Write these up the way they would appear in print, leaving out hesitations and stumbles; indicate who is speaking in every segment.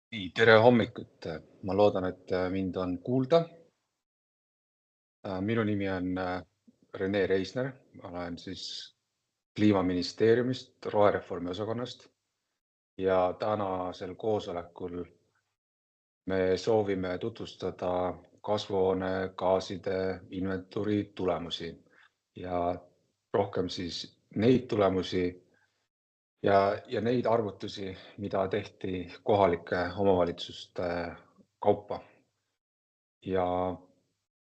Speaker 1: Nii, tere hommikut! Ma loodan, et mind on kuulda. Minu nimi on Rene Reisner. Ma olen siis Kliimaministeeriumist, rohereformi osakonnast ja tänasel koosolekul me soovime tutvustada kasvuhoonegaaside inventuuri tulemusi ja rohkem siis neid tulemusi ja neid arvutusi, mida tehti kohalike omavalitsuste kaupa. Ja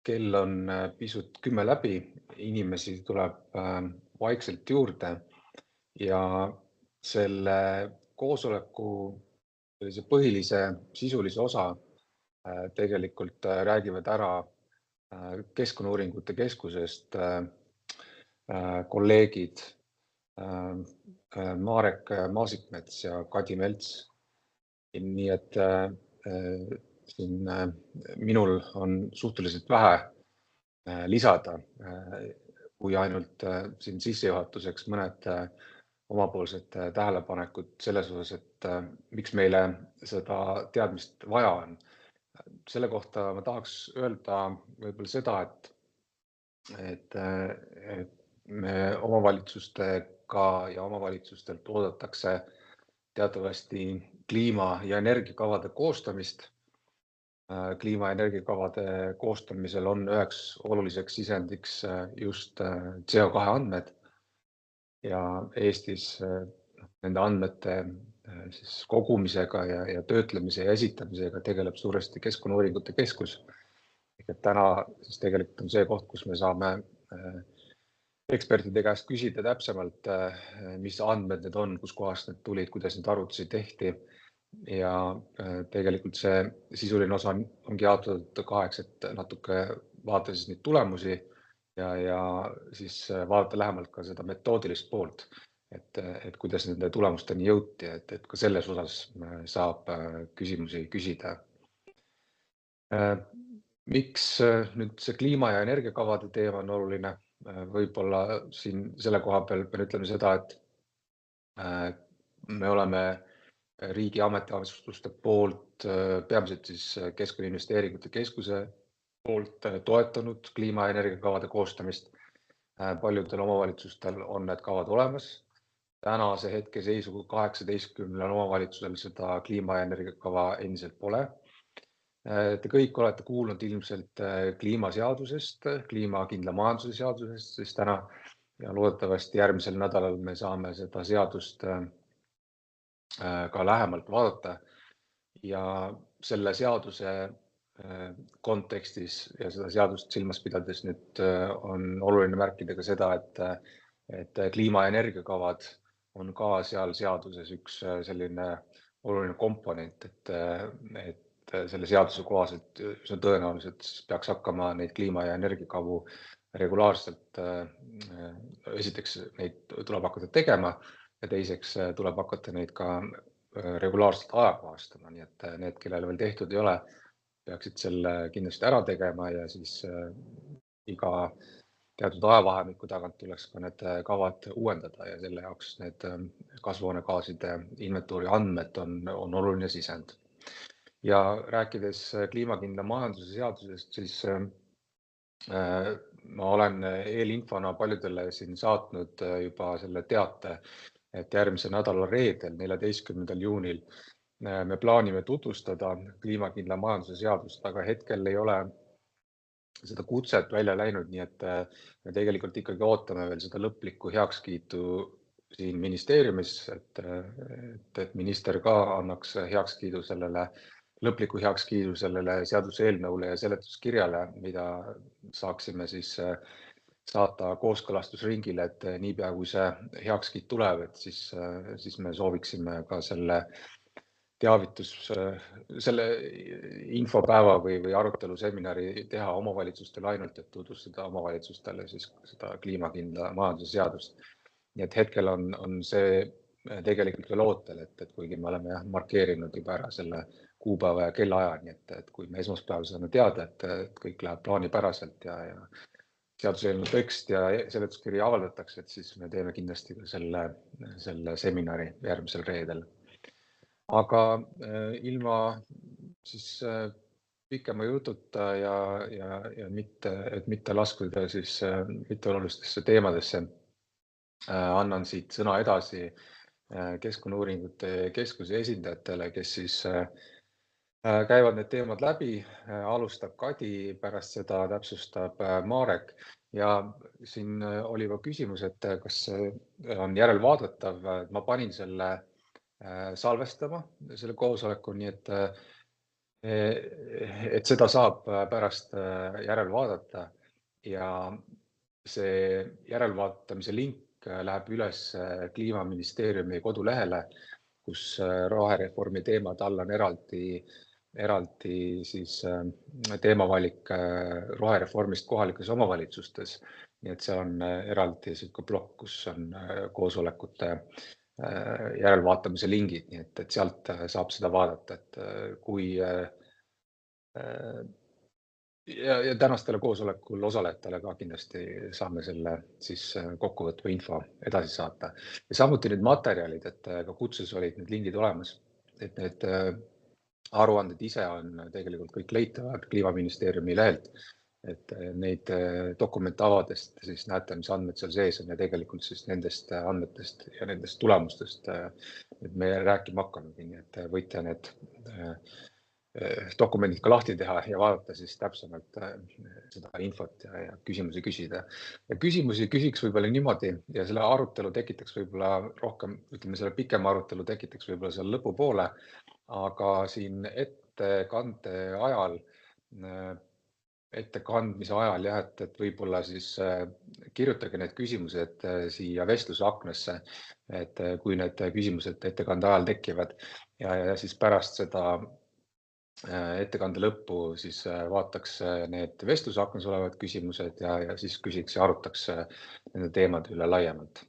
Speaker 1: kell on pisut 10 läbi, inimesi tuleb vaikselt juurde ja selle koosoleku sellise põhilise sisulise osa tegelikult räägivad ära Keskkonnauuringute Keskusest kolleegid Marek Maasikmets ja Kadi Melts. Nii et siin minul on suhteliselt vähe lisada, kui ainult siin sissejuhatuseks mõned omapoolsed tähelepanekud selles osas, et miks meile seda teadmist vaja on. Selle kohta ma tahaks öelda võib-olla seda, et me omavalitsustega ja omavalitsustelt oodatakse teatavasti kliima- ja energiakavade koostamist. Kliima- ja energiakavade koostamisel on üheks oluliseks sisendiks just CO2 andmed ja Eestis nende andmete siis kogumisega ja töötlemise ja esitamisega tegeleb suuresti Keskkonnauuringute Keskus. Täna siis tegelikult on see koht, kus me saame ekspertide käest küsida täpsemalt, mis andmed need on, kus kohast need tulid, kuidas need arvutusi tehti. Ja tegelikult see sisuline osa ongi jaotatud kaheks, et natuke vaadata siis neid tulemusi ja siis vaadata lähemalt ka seda metoodilist poolt, et kuidas nende tulemusteni jõuti, et ka selles osas saab küsimusi küsida. Miks nüüd see kliima- ja energiakavade teema on oluline? Võib-olla siin selle koha peal pean ütlema seda, et me oleme riigi ametiasutuste poolt, peamiselt siis Keskkonnainvesteeringute Keskuse poolt toetanud kliima- ja energiakavade koostamist. Paljudel omavalitsustel on need kavad olemas. Tänase hetke seisuga 18 omavalitsusel seda kliima- ja energiakava endiselt pole. Te kõik olete kuulnud ilmselt kliimaseadusest, kliimakindla majanduse seadusest, siis täna ja loodetavasti järgmisel nädalal me saame seda seadust ka lähemalt vaadata ja selle seaduse kontekstis ja seda seadust silmas pidades nüüd on oluline märkida ka seda, et kliima- ja energiakavad on ka seal seaduses üks selline oluline komponent, et selle seaduse kohaselt tõenäoliselt peaks hakkama neid kliima- ja energiakavu regulaarselt, esiteks neid tuleb hakata tegema ja teiseks tuleb hakata neid ka regulaarselt ajakohastama, nii et need, kellel veel tehtud ei ole, peaksid selle kindlasti ära tegema ja siis iga teatud ajavahemiku tagant tuleks ka need kavad uuendada ja selle jaoks need kasvuhoonegaaside inventuuri andmed on oluline sisend. Ja rääkides kliimakindla majanduse seadusest, siis ma olen eelinfona paljudele siin saatnud juba selle teate, et järgmise nädala reedel, 14. juunil me plaanime tutvustada kliimakindla majanduse seadust, aga hetkel ei ole seda kutset välja läinud, nii et me tegelikult ikkagi ootame veel seda lõplikku heakskiitu siin ministeeriumis, et minister ka annaks heakskiidu lõpliku heakskiidu sellele seaduseelnõule ja seletuskirjale, mida saaksime siis saata kooskõlastusringile, et niipea kui see heakskiit tuleb, et siis me sooviksime ka selle selle infopäeva või arutelu seminari teha omavalitsustele ainult, et tutvustada omavalitsustele siis seda kliimakindla majanduse seadust. Nii et hetkel on see tegelikult veel ootel, et kuigi me oleme markeerinud juba ära selle kuupäeva ja kellaaja, nii et kui me esmaspäeval saame teada, et kõik läheb plaanipäraselt ja seaduseelnõu tekst ja seletuskiri avaldatakse, et siis me teeme kindlasti ka selle seminari järgmisel reedel. Aga ilma siis pikema jututa ja mitte laskuda siis mitteolulistesse teemadesse, annan siit sõna edasi Keskkonnauuringute Keskuse esindajatele, kes siis käivad need teemad läbi, alustab Kadi, pärast seda täpsustab Marek. Ja siin oli juba küsimus, et kas on järelvaadatav. Ma panin selle salvestama, selle koosoleku, nii et seda saab pärast järelvaadata ja see järelvaatamise link läheb üles Kliimaministeeriumi kodulehele, kus rohereformi teemad all on eraldi siis teemavalik rohereformist kohalikes omavalitsustes. Nii et see on eraldi plokk, kus on koosolekute järelvaatamise lingid, nii et sealt saab seda vaadata, et kui ja tänastele koosolekul osalejatele ka kindlasti saame selle siis kokkuvõtva info edasi saata. Ja samuti need materjalid, et ka kutses olid need lingid olemas, et need aruanded ise on tegelikult kõik leitavad Kliimaministeeriumi lehelt, et neid dokumente avadest siis näete, mis andmed seal sees on ja tegelikult siis nendest andmetest ja nendest tulemustest me rääkima hakkamegi, nii et võite need dokumendid ka lahti teha ja vaadata siis täpsemalt seda infot ja küsimusi küsida. Ja küsimusi küsiks võib-olla niimoodi ja selle arutelu tekitaks võib-olla rohkem, ütleme selle pikem arutelu tekitaks võib-olla seal lõpupoole, aga siin ettekandmise ajal jah, et võib-olla siis kirjutage need küsimused siia vestlusaknasse, et kui need küsimused ettekande ajal tekivad ja siis pärast seda ettekande lõppu siis vaataks need vestlusaknas olevad küsimused ja siis küsiks ja arutaks nende teemade üle laiemalt.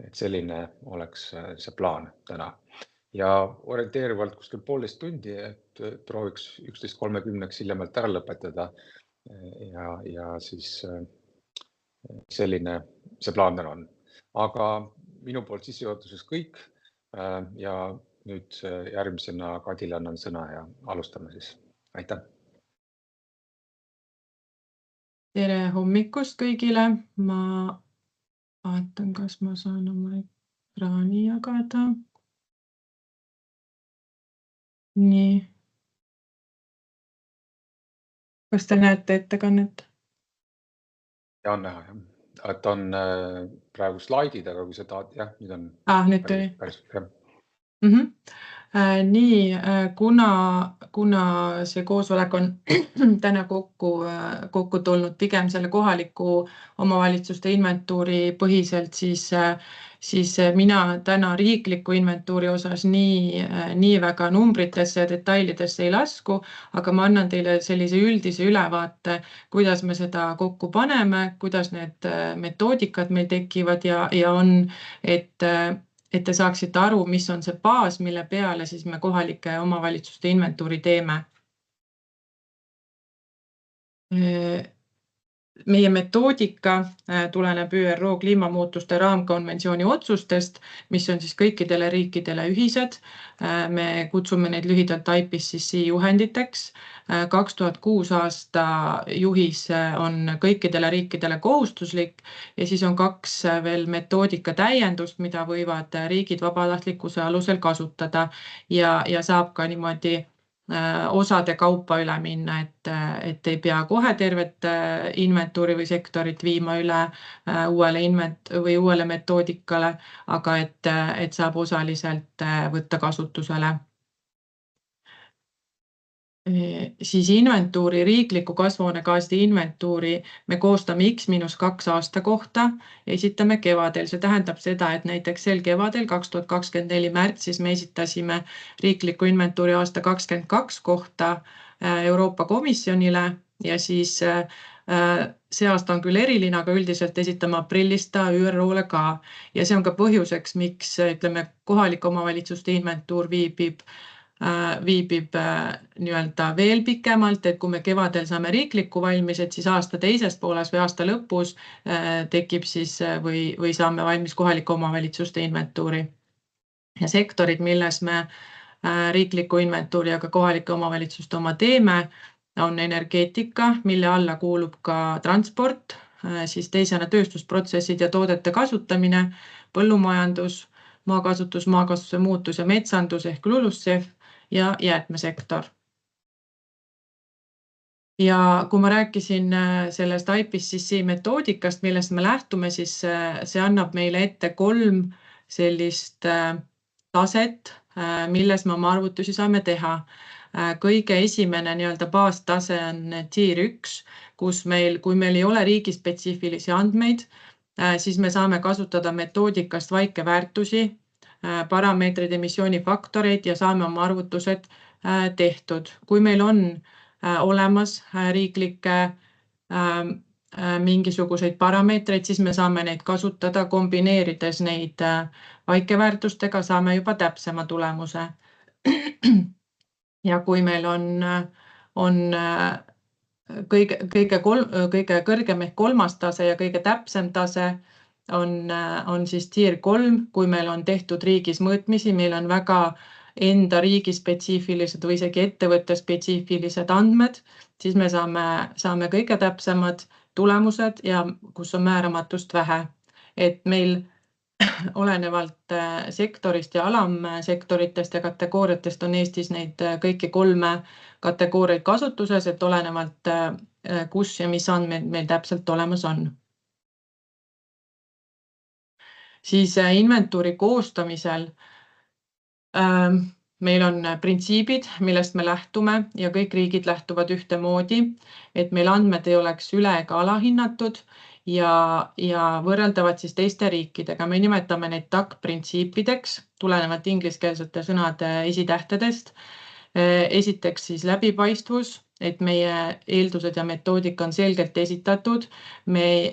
Speaker 1: Et selline oleks see plaan täna. Ja orienteerivalt kuskil 1,5 tundi, et prooviks 11:30 hiljemalt ära lõpetada ja siis selline see plaan täna on. Aga minu poolt sissejuhatuses kõik ja nüüd järgmisena Kadile annan sõna ja alustame siis. Aitäh!
Speaker 2: Tere hommikust kõigile! Ma vaatan, kas ma saan oma ekraani jagada. Nii. Kas te näete ettekannet?
Speaker 1: Ja on näha, jah. Et on praegu slaidid, aga kui sa tahad, jah, nüüd on
Speaker 2: nüüd tuli.
Speaker 1: päris jah.
Speaker 2: Nii, kuna see koosolek on täna kokku tulnud pigem selle kohaliku omavalitsuste inventuuri põhiselt, siis mina täna riikliku inventuuri osas nii väga numbritesse ja detailidesse ei lasku, aga ma annan teile sellise üldise ülevaate, kuidas me seda kokku paneme, kuidas need metoodikad meil tekivad ja on, et te saaksite aru, mis on see baas, mille peale siis me kohalike omavalitsuste inventuuri teeme. Meie metoodika tuleneb ÜRO kliimamuutuste raamkonventsiooni otsustest, mis on siis kõikidele riikidele ühised. Me kutsume neid lühidalt IPCC juhenditeks. 2006 aasta juhis on kõikidele riikidele kohustuslik ja siis on 2 veel metoodika täiendust, mida võivad riigid vabatahtlikkuse alusel kasutada ja saab ka niimoodi osade kaupa üle minna, et ei pea kohe tervet inventuuri või sektorit viima üle uuele metoodikale, aga et saab osaliselt võtta kasutusele. Siis inventuuri, riikliku kasvuhoonegaaside inventuuri me koostame X-2 aasta kohta ja esitame kevadel. See tähendab seda, et näiteks sel kevadel 2024 märtsis me esitasime riikliku inventuuri aasta 2022 kohta Euroopa Komisjonile ja siis see aasta on küll eriline, aga üldiselt esitame aprillist ta ÜRO-le ka. Ja see on ka põhjuseks, miks ütleme kohalike omavalitsuste inventuur viibib nii-öelda veel pikemalt, et kui me kevadel saame riikliku valmis, et siis aasta teises pooles või aasta lõpus tekib siis või saame valmis kohalike omavalitsuste inventuuri. Ja sektorid, milles me riikliku inventuuri, aga kohalike omavalitsuste oma teeme, on energeetika, mille alla kuulub ka transport, siis teisena tööstusprotsessid ja toodete kasutamine, põllumajandus, maakasutuse muutus ja metsandus ehk LULUCF ja jäätmesektor. Ja kui ma rääkisin sellest IPCC metoodikast, millest me lähtume, siis see annab meile ette 3 sellist taset, milles me oma arvutusi saame teha. Kõige esimene baastase on tier 1, kus kui meil ei ole riigispetsiifilisi andmeid, siis me saame kasutada metoodikast vaikeväärtusi, parameetrid, emissioonifaktoreid ja saame oma arvutused tehtud. Kui meil on olemas riiklikke mingisuguseid parameetreid, siis me saame neid kasutada, kombineerides neid vaikeväärtustega, saame juba täpsema tulemuse. Ja kui meil on kõige kõrgem ehk 3. tase ja kõige täpsem tase on siis tier 3, kui meil on tehtud riigis mõõtmisi, meil on väga enda riigi spetsiifilised või isegi ettevõtte spetsiifilised andmed, siis me saame kõige täpsemad tulemused ja kus on määramatust vähe. Et meil olenevalt sektorist ja alamsektoritest ja kategooriatest on Eestis neid kõiki 3 kategooriaid kasutuses, et olenevalt kus ja mis andmed meil täpselt olemas on. Siis inventuuri koostamisel meil on printsiibid, millest me lähtume ja kõik riigid lähtuvad ühtemoodi, et meil andmed ei oleks üle- ega alahinnatud ja võrreldavad siis teiste riikidega. Me nimetame neid TAK-printsiipideks, tulenevalt ingliskeelsete sõnade esitähtedest. Esiteks siis läbipaistvus, et meie eeldused ja metoodika on selgelt esitatud. Me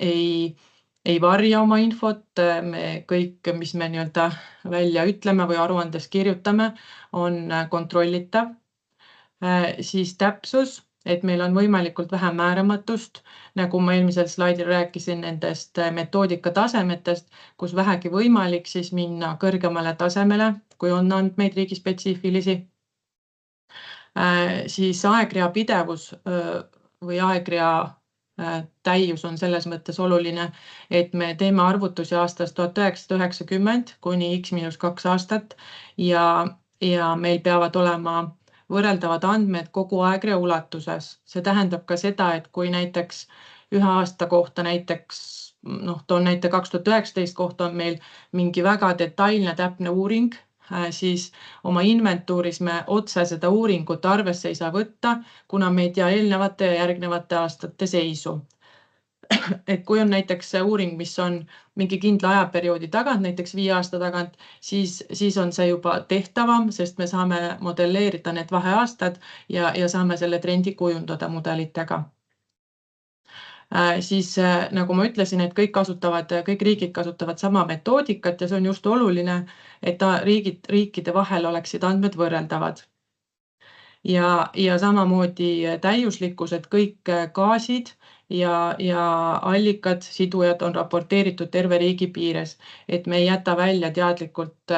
Speaker 2: ei varja oma infot, me kõik, mis me välja ütleme või aruandes kirjutame, on kontrollitav. Siis täpsus, et meil on võimalikult vähe määramatust, nagu ma eelmisel slaidil rääkisin nendest metoodika tasemetest, kus vähegi võimalik siis minna kõrgemale tasemele, kui on andmeid riigispetsiifilisi. Siis aegrea pidevus või aegrea täius on selles mõttes oluline, et me teeme arvutusi aastast 1990 kuni X-2 aastat ja meil peavad olema võrreldavad andmed kogu aegrea ulatuses. See tähendab ka seda, et kui näiteks ühe aasta kohta toon näite 2019 kohta on meil mingi väga detailne täpne uuring, siis oma inventuuris me otse seda uuringut arvesse ei saa võtta, kuna me ei tea eelnevate ja järgnevate aastate seisu. Et kui on näiteks uuring, mis on mingi kindla ajaperioodi tagant, näiteks 5 aasta tagant, siis on see juba tehtavam, sest me saame modelleerida need vaheaastad ja saame selle trendi kujundada mudelitega. Siis nagu ma ütlesin, et kõik riigid kasutavad sama metoodikat ja see on just oluline, et riikide vahel oleksid andmed võrreldavad. Ja samamoodi täiuslikkus, et kõik gaasid ja allikad, sidujad on raporteeritud terve riigi piires, et me ei jäta välja teadlikult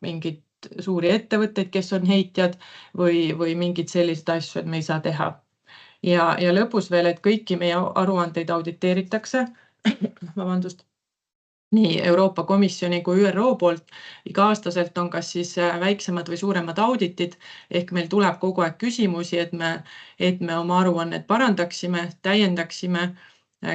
Speaker 2: mingid suuri ettevõtteid, kes on heitjad või mingid sellised asju, et me ei saa teha. Ja lõpus veel, et kõiki meie aruandeid auditeeritakse, nii Euroopa Komisjoni kui ÜRO poolt. Iga-aastaselt on kas siis väiksemad või suuremad auditid, ehk meil tuleb kogu aeg küsimusi, et me oma aruannet parandaksime, täiendaksime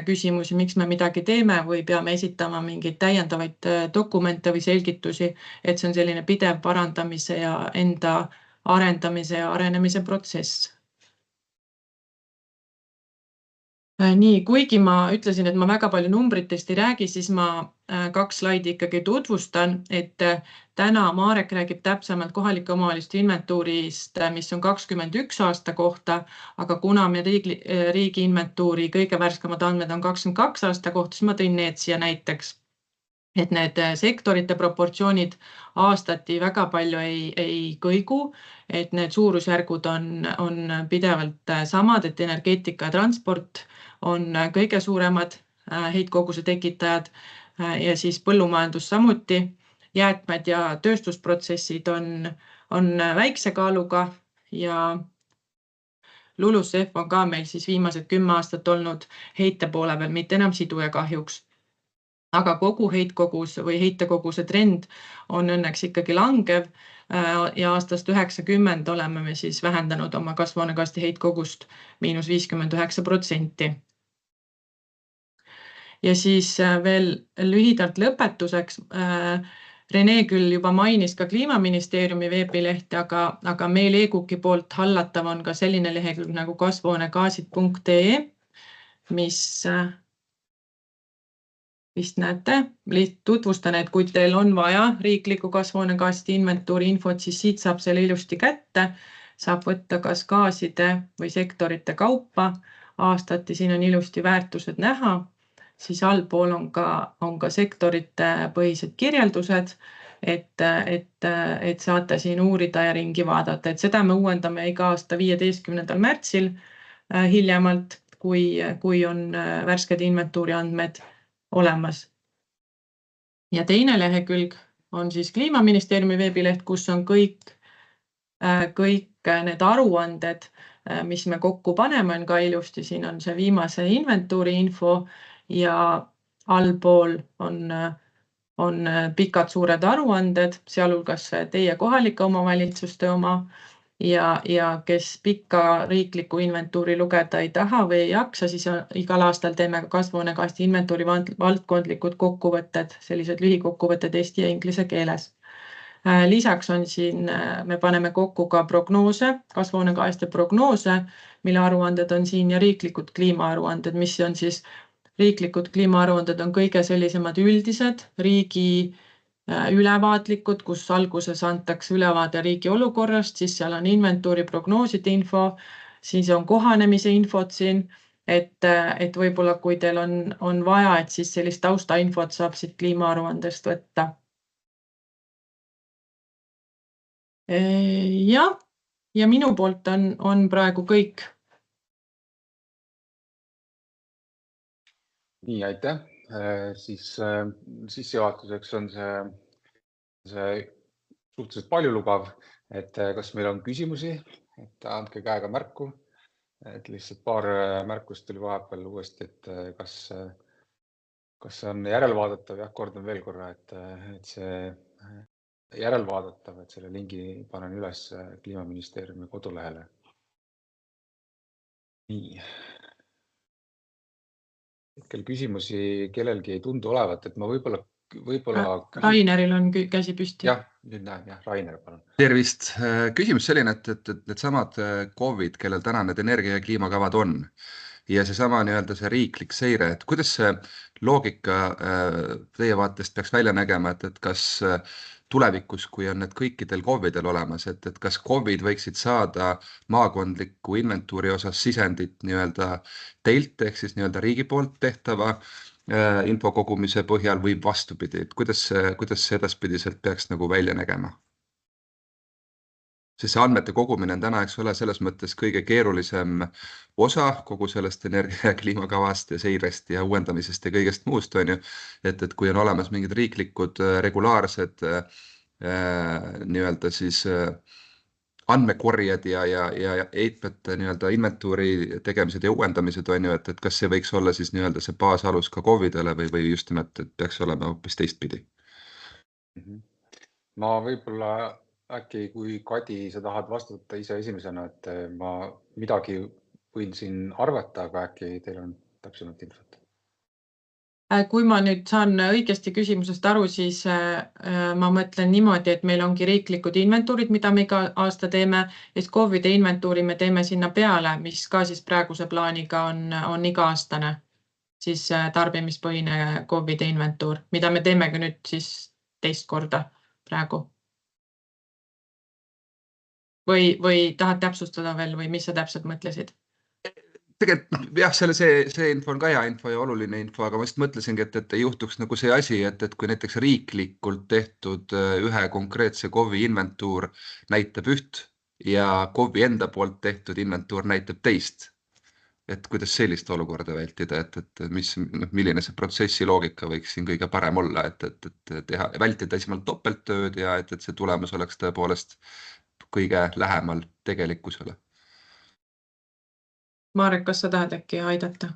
Speaker 2: küsimusi, miks me midagi teeme või peame esitama mingeid täiendavaid dokumente või selgitusi, et see on selline pidev parandamise ja enda arendamise ja arenemise protsess. Nii, kuigi ma ütlesin, et ma väga palju numbritest ei räägi, siis ma 2 slaidi ikkagi tutvustan, et täna Marek räägib täpsemalt kohalike omavalitsuste inventuurist, mis on 21 aasta kohta, aga kuna me riigi inventuuri kõige värskemad andmed on 22 aasta kohta, siis ma tõin need siia näiteks. Et need sektorite proportsioonid aastati väga palju ei kõigu, et need suurusjärgud on pidevalt samad, et energeetika ja transport on kõige suuremad heitkoguse tekitajad ja siis põllumajandus samuti. Jäätmed ja tööstusprotsessid on väikse kaaluga ja LULUCF on ka meil siis viimased 10 aastat olnud heite poole peal, mitte enam siduja kahjuks. Aga kogu heitkogus või heitekoguse trend on õnneks ikkagi langev ja aastast 90 oleme me siis vähendanud oma kasvuhoonegaaside heitkogust –59%. Ja siis veel lühidalt lõpetuseks. Rene küll juba mainis ka Kliimaministeeriumi veebilehti, aga meil EGUK-i poolt hallatav on ka selline lehekülg nagu kasvuhoonegaasid.ee, mis vist näete, tutvustan, et kui teil on vaja riikliku kasvuhoonegaaside inventuuri infot, siis siit saab selle ilusti kätte, saab võtta kas gaaside või sektorite kaupa aastati, siin on ilusti väärtused näha. Siis allpool on ka sektorite põhised kirjeldused, et saate siin uurida ja ringi vaadata. Et seda me uuendame iga aasta 15. märtsil hiljemalt, kui on värsked inventuuri andmed olemas. Ja teine lehekülg on siis Kliimaministeeriumi veebileht, kus on kõik need aruanded, mis me kokku paneme, on ka ilusti. Siin on see viimase inventuuri info ja allpool on pikad suured aruanded, sealhulgas teie kohalike omavalitsuste oma ja kes pikka riiklikku inventuuri lugeda ei taha või ei jaksa, siis igal aastal teeme kasvuhoonegaaside inventuuri valdkondlikud kokkuvõtted, sellised lühikokkuvõtted eesti ja inglise keeles. Lisaks on siin, me paneme kokku ka prognoose, kasvuhoonegaaside prognoose, mille aruanded on siin ja riiklikud kliimaaruanded, mis on siis riiklikud kliimaaruanded on kõige sellisemad üldised, riigi ülevaatlikud, kus alguses antakse ülevaade riigi olukorrast, siis seal on inventuuri prognooside info, siis on kohanemise infot siin, et võib-olla kui teil on vaja, et siis sellist taustainfot saab siit kliimaaruandest võtta. Ja minu poolt on praegu kõik.
Speaker 1: Nii, aitäh. Siis sissejuhatuseks on see suhteliselt paljulubav, et kas meil on küsimusi, et andke käega märku. Et lihtsalt paar märkust tuli vahepeal uuesti, et kas on järelvaadatav, jah, kordan veel korra, et see järelvaadatav, et selle lingi panen üles Kliimaministeeriumi kodulehele. Nii. Hetkel küsimusi kellelgi ei tundu olevat, et ma võib-olla
Speaker 2: Raineril on käsi püsti.
Speaker 1: Jah, nüüd näen, jah, Rainer, palun.
Speaker 3: Tervist. Küsimus selline, et need samad KOV-id, kellel täna need energia- ja kliimakavad on ja seesama see riiklik seire, et kuidas see loogika teie vaatest peaks välja nägema, et kas tulevikus, kui on need kõikidel KOV-idel olemas, et kas KOV-id võiksid saada maakondliku inventuuri osas sisendit teilt ehk siis riigi poolt tehtava info kogumise põhjal või vastupidi, et kuidas see edaspidiselt peaks välja nägema? Sest see andmete kogumine on täna, eks ole, selles mõttes kõige keerulisem osa kogu sellest energia- ja kliimakavast ja seirest ja uuendamisest ja kõigest muust, on ju, et kui on olemas mingid riiklikud regulaarsed siis andmekorjed ja heitmete inventuuri tegemised ja uuendamised, on ju, et kas see võiks olla siis see baasalus ka KOV-idele või just nimelt, et peaks olema hoopis teistpidi?
Speaker 1: Ma võib-olla äkki, kui Kadi, sa tahad vastata ise esimesena, et ma midagi võin siin arvata, aga äkki teil on täpsemalt infot?
Speaker 2: Kui ma nüüd saan õigesti küsimusest aru, siis ma mõtlen niimoodi, et meil ongi riiklikud inventuurid, mida me iga aasta teeme, ja KOV-ide inventuuri me teeme sinna peale, mis ka siis praeguse plaaniga on iga-aastane, siis tarbimispõhine KOV-ide inventuur, mida me teemegi nüüd siis teist korda praegu. Või tahad täpsustada veel või mis sa täpselt mõtlesid?
Speaker 3: Tegelikult jah, see info on ka hea info ja oluline info, aga ma just mõtlesingi, et ei juhtuks see asi, et kui näiteks riiklikult tehtud ühe konkreetse KOV-i inventuur näitab üht ja KOV-i enda poolt tehtud inventuur näitab teist. et kuidas sellist olukorda vältida, et milline see protsessi loogika võiks siin kõige parem olla, et vältida esimalt topelttööd ja et see tulemus oleks tõepoolest kõige lähemal tegelikkusele.
Speaker 2: Marek, kas sa tahad äkki aidata?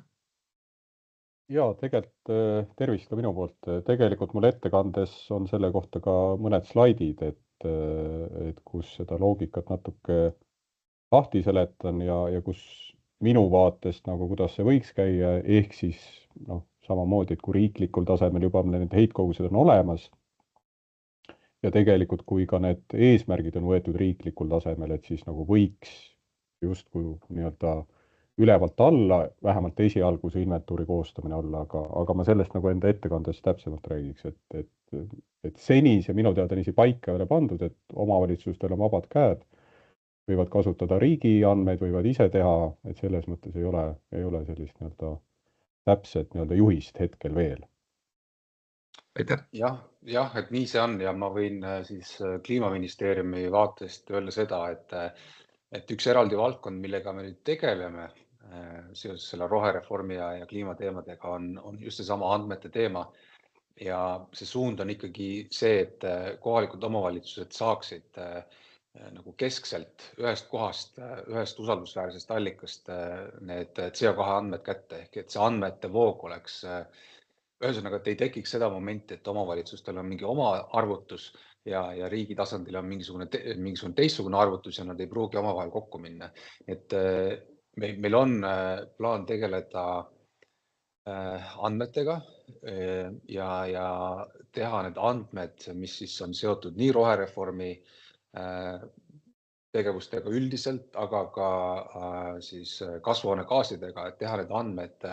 Speaker 4: Ja tegelikult tervist ka minu poolt. Tegelikult mul ettekandes on selle kohta ka mõned slaidid, et kus seda loogikat natuke lahti seletan ja kus minu vaatest nagu kuidas see võiks käia, ehk siis samamoodi, et kui riiklikul tasemel juba need heitkogused on olemas ja tegelikult kui ka need eesmärgid on võetud riiklikul tasemel, et siis nagu võiks justkui nii-öelda ülevalt alla, vähemalt esialgu see inventuuri koostamine olla, aga ma sellest nagu enda ettekandes täpsemalt räägiks, et seni see minu teada niisi paika ei ole pandud, et omavalitsustel on vabad käed, võivad kasutada riigi andmeid, võivad ise teha, et selles mõttes ei ole sellist nii-öelda täpset nii-öelda juhist hetkel veel.
Speaker 3: Aitäh!
Speaker 1: Jah, et nii see on ja ma võin siis Kliimaministeeriumi vaatest öelda seda, et üks eraldi valdkond, millega me nüüd tegeleme seoses selle rohereformi ja kliimateemadega on just seesama andmete teema. Ja see suund on ikkagi see, et kohalikud omavalitsused saaksid nagu keskselt ühest kohast, ühest usaldusväärsest allikast need CO2 andmed kätte, ehk et see andmete voog oleks ühesõnaga, et ei tekiks seda momenti, et omavalitsustel on mingi oma arvutus ja riigi tasandil on mingisugune teistsugune arvutus ja nad ei pruugi omavahel kokku minna. Et meil on plaan tegeleda andmetega ja teha need andmed, mis siis on seotud nii rohereformi tegevustega üldiselt, aga ka siis kasvuhoonegaasidega, et teha need andmed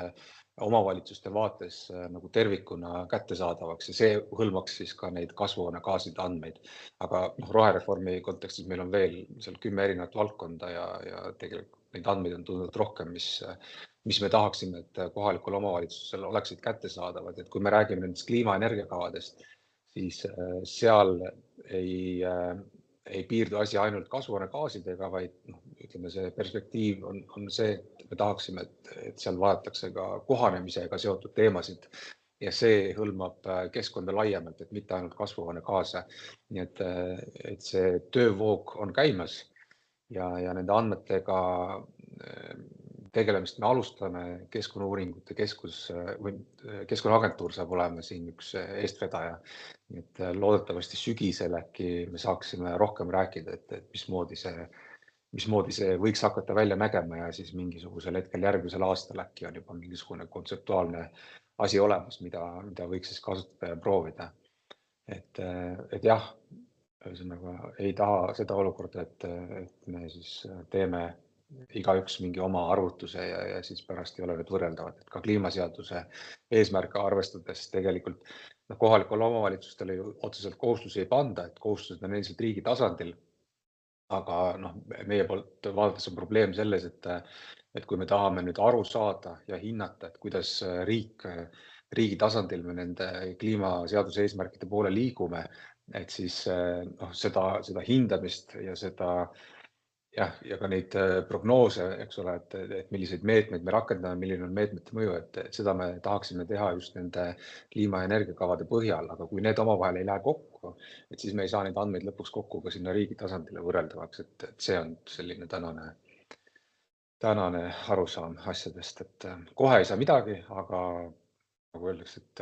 Speaker 1: omavalitsuste vaates nagu tervikuna kättesaadavaks ja see hõlmaks siis ka neid kasvuhoonegaaside andmeid. Aga rohereformi kontekstis meil on veel seal 10 erinevat valdkonda ja tegelikult neid andmeid on tunduvalt rohkem, mis me tahaksime, et kohalikul omavalitsusel oleksid kättesaadavad. Et kui me räägime nendest kliimaenergiakavadest, siis seal ei piirdu asi ainult kasvuhoonegaasidega, vaid ütleme, see perspektiiv on see, et me tahaksime, et seal vaadatakse ka kohanemisega seotud teemasid ja see hõlmab keskkonda laiemalt, et mitte ainult kasvuhoonegaase. Nii et see töövoog on käimas ja nende andmetega tegelemist me alustame. Keskkonnauuringute keskus või Keskkonnaagentuur saab olema siin üks eestvedaja. Nii et loodetavasti sügisel äkki me saaksime rohkem rääkida, et mismoodi see võiks hakata välja nägema ja siis mingisugusel hetkel järgmisel aastal äkki on juba mingisugune kontseptuaalne asi olemas, mida võiks siis kasutada ja proovida. Et jah, ühesõnaga ei taha seda olukorda, et me siis teeme igaüks mingi oma arvutuse ja siis pärast ei ole need võrreldavad, et ka kliimaseaduse eesmärke arvestades tegelikult kohalikul omavalitsustel otseselt kohustusi ei panda, et kohustused on endiselt riigi tasandil. Aga meie poolt vaadates on probleem selles, et kui me tahame nüüd aru saada ja hinnata, et kuidas riigi tasandil me nende kliimaseaduse eesmärkide poole liigume, et siis seda hindamist ja seda ja ka neid prognoose, eks ole, et milliseid meetmeid me rakendame, milline on meetmete mõju, et seda me tahaksime teha just nende kliima- ja energiakavade põhjal, aga kui need omavahel ei lähe kokku, et siis me ei saa neid andmeid lõpuks kokku ka sinna riigi tasandile võrreldavaks, et see on selline tänane arusaam asjadest, et kohe ei saa midagi, aga nagu öeldakse, et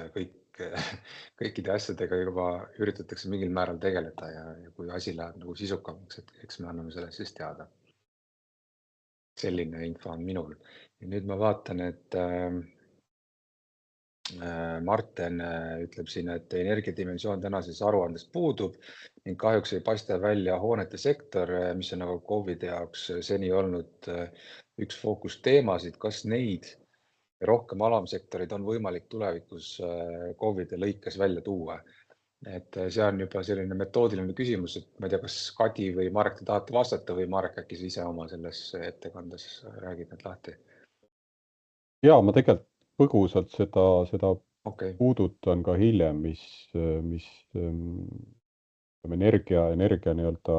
Speaker 1: kõikide asjadega juba üritatakse mingil määral tegeleda ja kui asi läheb nagu sisukamaks, et eks me anname selle siis teada. Selline info on minul. Ja nüüd ma vaatan, et Marten ütleb siin, et energiadimensioon tänases aruandes puudub ning kahjuks ei paista välja hoonete sektor, mis on nagu COVID jaoks seni olnud üks fookusteemasid. Kas neid rohkem alamsektorid on võimalik tulevikus COVID lõikes välja tuua? Et see on juba selline metoodiline küsimus, et ma ei tea, kas Kadi või Marek te tahate vastata või Marek äkki ise oma selles ettekandes räägid need lahti?
Speaker 4: Ja ma tegelikult põgusalt seda puudutan ka hiljem, mis energia nii-öelda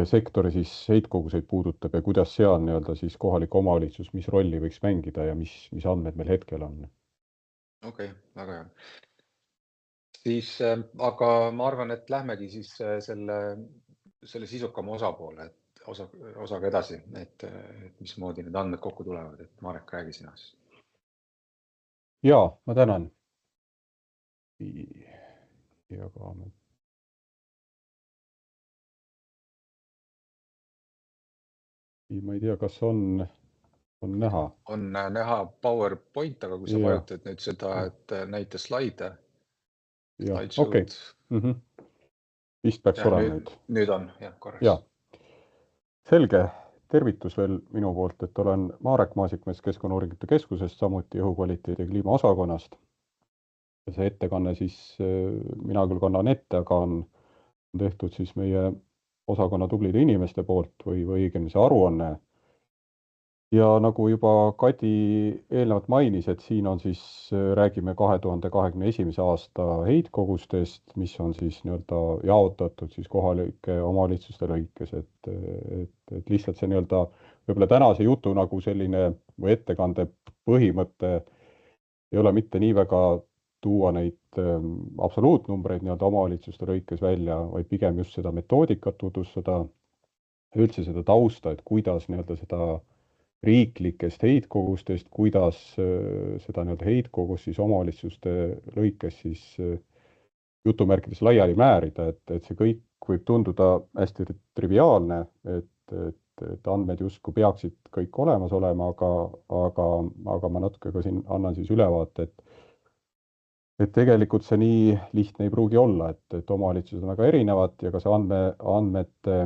Speaker 4: sektori siis heitkoguseid puudutab ja kuidas seal nii-öelda siis kohalik omavalitsus, mis rolli võiks mängida ja mis andmed meil hetkel on.
Speaker 1: Okei, väga hea. Siis, aga ma arvan, et lähmegi siis selle sisukama osapoole, et osaga edasi, et mismoodi need andmed kokku tulevad, et Marek, räägi sina siis.
Speaker 4: Jaa, ma tänan. Jagame. Ma ei tea, kas on näha.
Speaker 1: On näha PowerPoint, aga kui sa vajutad nüüd seda, et näita slaide.
Speaker 4: Okei. Vist peaks olema nüüd.
Speaker 1: Nüüd on, jah, korraks.
Speaker 4: Jaa. Selge. Tervitus veel minu poolt, et olen Marek Maasikmees Keskkonnauuringute Keskusest, samuti õhukvaliteedi ja kliima osakonnast. Ja see ettekanne siis, mina küll kannan ette, aga on tehtud siis meie osakonna tublide inimeste poolt või õigemini see aruanne. Ja nagu juba Kadi eelnevalt mainis, et siin on siis, räägime 2021. aasta heitkogustest, mis on siis nii-öelda jaotatud siis kohalike omavalitsuste lõikes, et lihtsalt see nii-öelda võib-olla tänase jutu nagu selline või ettekande põhimõte ei ole mitte nii väga tuua neid absoluutnumbreid nii-öelda omavalitsuste lõikes välja, vaid pigem just seda metoodikat tutvustada, üldse seda tausta, et kuidas nii-öelda seda riiklikest heitkogustest, kuidas seda nii-öelda heitkogust siis omavalitsuste lõikes siis jutumärkides laiali määrida, et see kõik võib tunduda hästi triviaalne, et andmed justkui peaksid kõik olemas olema, aga ma natuke ka siin annan siis ülevaate, et tegelikult see nii lihtne ei pruugi olla, et omavalitsused on väga erinevad ja ka see andmete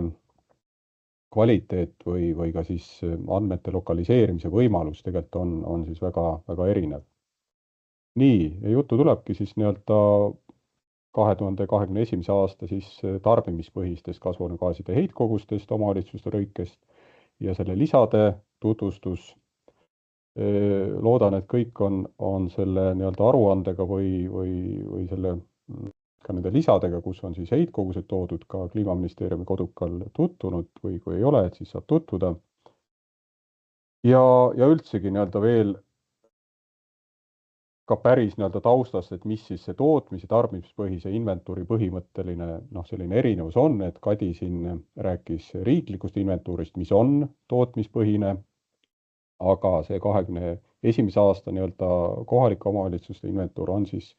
Speaker 4: kvaliteet või ka siis andmete lokaliseerimise võimalus tegelikult on siis väga, väga erinev. Nii, juttu tulebki siis nii-öelda 2021. aasta siis tarbimispõhistest kasvuhoonegaaside heitkogustest omavalitsuste lõikest ja selle lisade tutvustus. Loodan, et kõik on selle nii-öelda aruandega või selle ka nende lisadega, kus on siis heitkogused toodud ka Kliimaministeeriumi kodukal tutvunud või kui ei ole, et siis saab tutvuda. Ja üldsegi nii-öelda veel ka päris nii-öelda taustast, et mis siis see tootmise tarbimispõhise inventuuri põhimõtteline selline erinevus on, et Kadi siin rääkis riiklikust inventuurist, mis on tootmispõhine, aga see 2021. aasta nii-öelda kohalike omavalitsuste inventuur on siis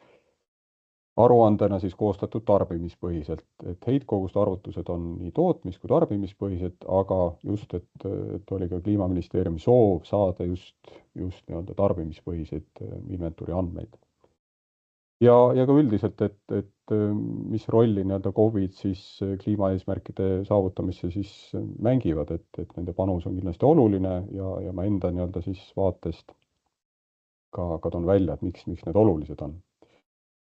Speaker 4: aruandena siis koostatud tarbimispõhiselt, et heitkoguste arvutused on nii tootmis- kui tarbimispõhised, aga just, et oli ka Kliimaministeeriumi soov saada just nii-öelda tarbimispõhiseid inventuuri andmeid. Ja ka üldiselt, et mis rolli nii-öelda COVID siis kliimaeesmärkide saavutamisse siis mängivad, et nende panus on kindlasti oluline ja ma enda nii-öelda siis vaatest ka toon välja, et miks need olulised on.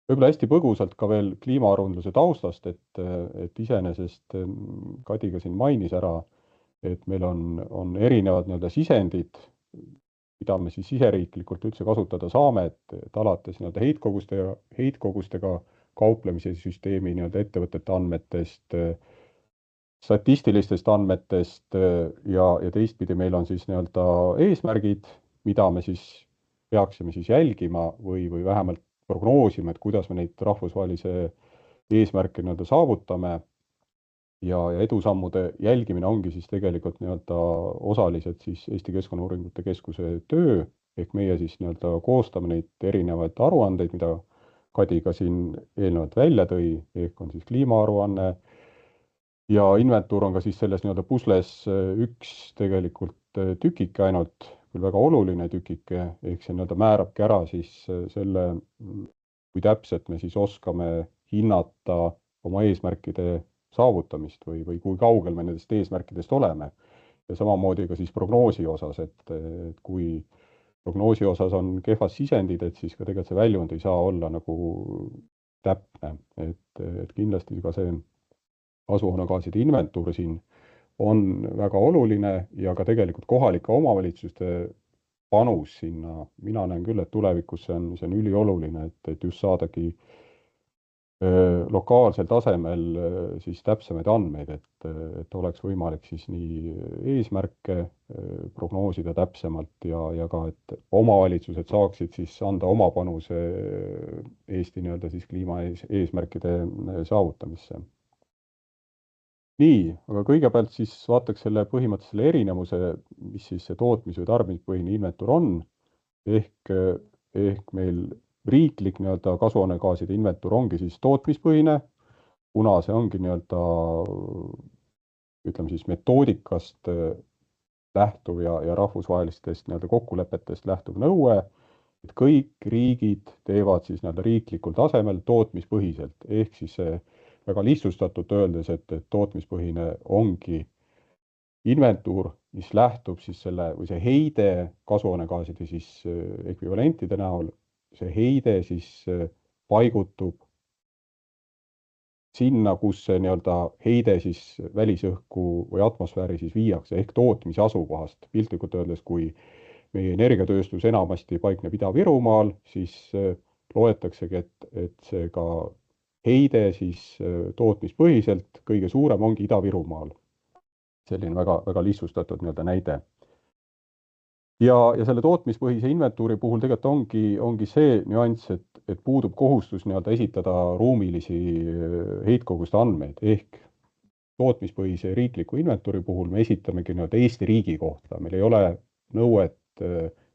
Speaker 4: Võib-olla hästi põgusalt ka veel kliimaaruandluse taustast, et iseenesest Kadi ka siin mainis ära, et meil on erinevad nii-öelda sisendid, mida me siis siseriiklikult üldse kasutada saame, et alates nii-öelda heitkogustega kauplemise süsteemi nii-öelda ettevõtete andmetest, statistilistest andmetest ja teistpidi meil on siis nii-öelda eesmärgid, mida me siis peaksime siis jälgima või vähemalt prognoosime, et kuidas me neid rahvusvahelise eesmärke nii-öelda saavutame ja edusammude jälgimine ongi siis tegelikult nii-öelda osaliselt siis Eesti Keskkonnauuringute Keskuse töö, ehk meie siis nii-öelda koostame neid erinevaid aruandeid, mida Kadi ka siin eelnevalt välja tõi, ehk on siis kliimaaruanne ja inventuur on ka siis selles nii-öelda pusles üks tegelikult tükike ainult, küll väga oluline tükike, ehk see nii-öelda määrabki ära siis selle, kui täpselt me siis oskame hinnata oma eesmärkide saavutamist või kui kaugel me nendest eesmärkidest oleme. Ja samamoodi ka siis prognoosi osas, et kui prognoosi osas on kehvad sisendid, et siis ka tegelikult see väljund ei saa olla nagu täpne, et kindlasti ka see kasvuhoonegaaside inventuur siin on väga oluline ja ka tegelikult kohalike omavalitsuste panus sinna, mina näen küll, et tulevikus see on ülioluline, et just saadagi lokaalsel tasemel siis täpsemaid andmeid, et oleks võimalik siis nii eesmärke prognoosida täpsemalt ja ka, et omavalitsused saaksid siis anda oma panuse Eesti nii-öelda siis kliimaeesmärkide saavutamisse. Nii, aga kõigepealt siis vaataks selle põhimõtteliselt selle erinevuse, mis siis see tootmis- või tarbimispõhine inventuur on, ehk meil riiklik nii-öelda kasvuhoonegaaside inventuur ongi siis tootmispõhine, kuna see ongi nii-öelda, ütleme siis metoodikast lähtuv ja rahvusvahelistest nii-öelda kokkulepetest lähtuv nõue, et kõik riigid teevad siis nii-öelda riiklikul tasemel tootmispõhiselt, ehk siis väga lihtsustatult öeldes, et tootmispõhine ongi inventuur, mis lähtub siis selle või see heide kasvuhoonegaaside siis ekvivalentide näol, see heide siis paigutub sinna, kus see nii-öelda heide siis välisõhku või atmosfääri siis viiakse, ehk tootmise asukohast. Piltlikult öeldes, kui meie energiatööstus enamasti paikneb Ida-Virumaal, siis loetaksegi, et see ka heide siis tootmispõhiselt kõige suurem ongi Ida-Virumaal. Selline väga lihtsustatud nii-öelda näide. Ja selle tootmispõhise inventuuri puhul tegelikult ongi see nüanss, et puudub kohustus nii-öelda esitada ruumilisi heitkoguste andmeid, ehk tootmispõhise riikliku inventuuri puhul me esitamegi nii-öelda Eesti riigi kohta. Meil ei ole nõuet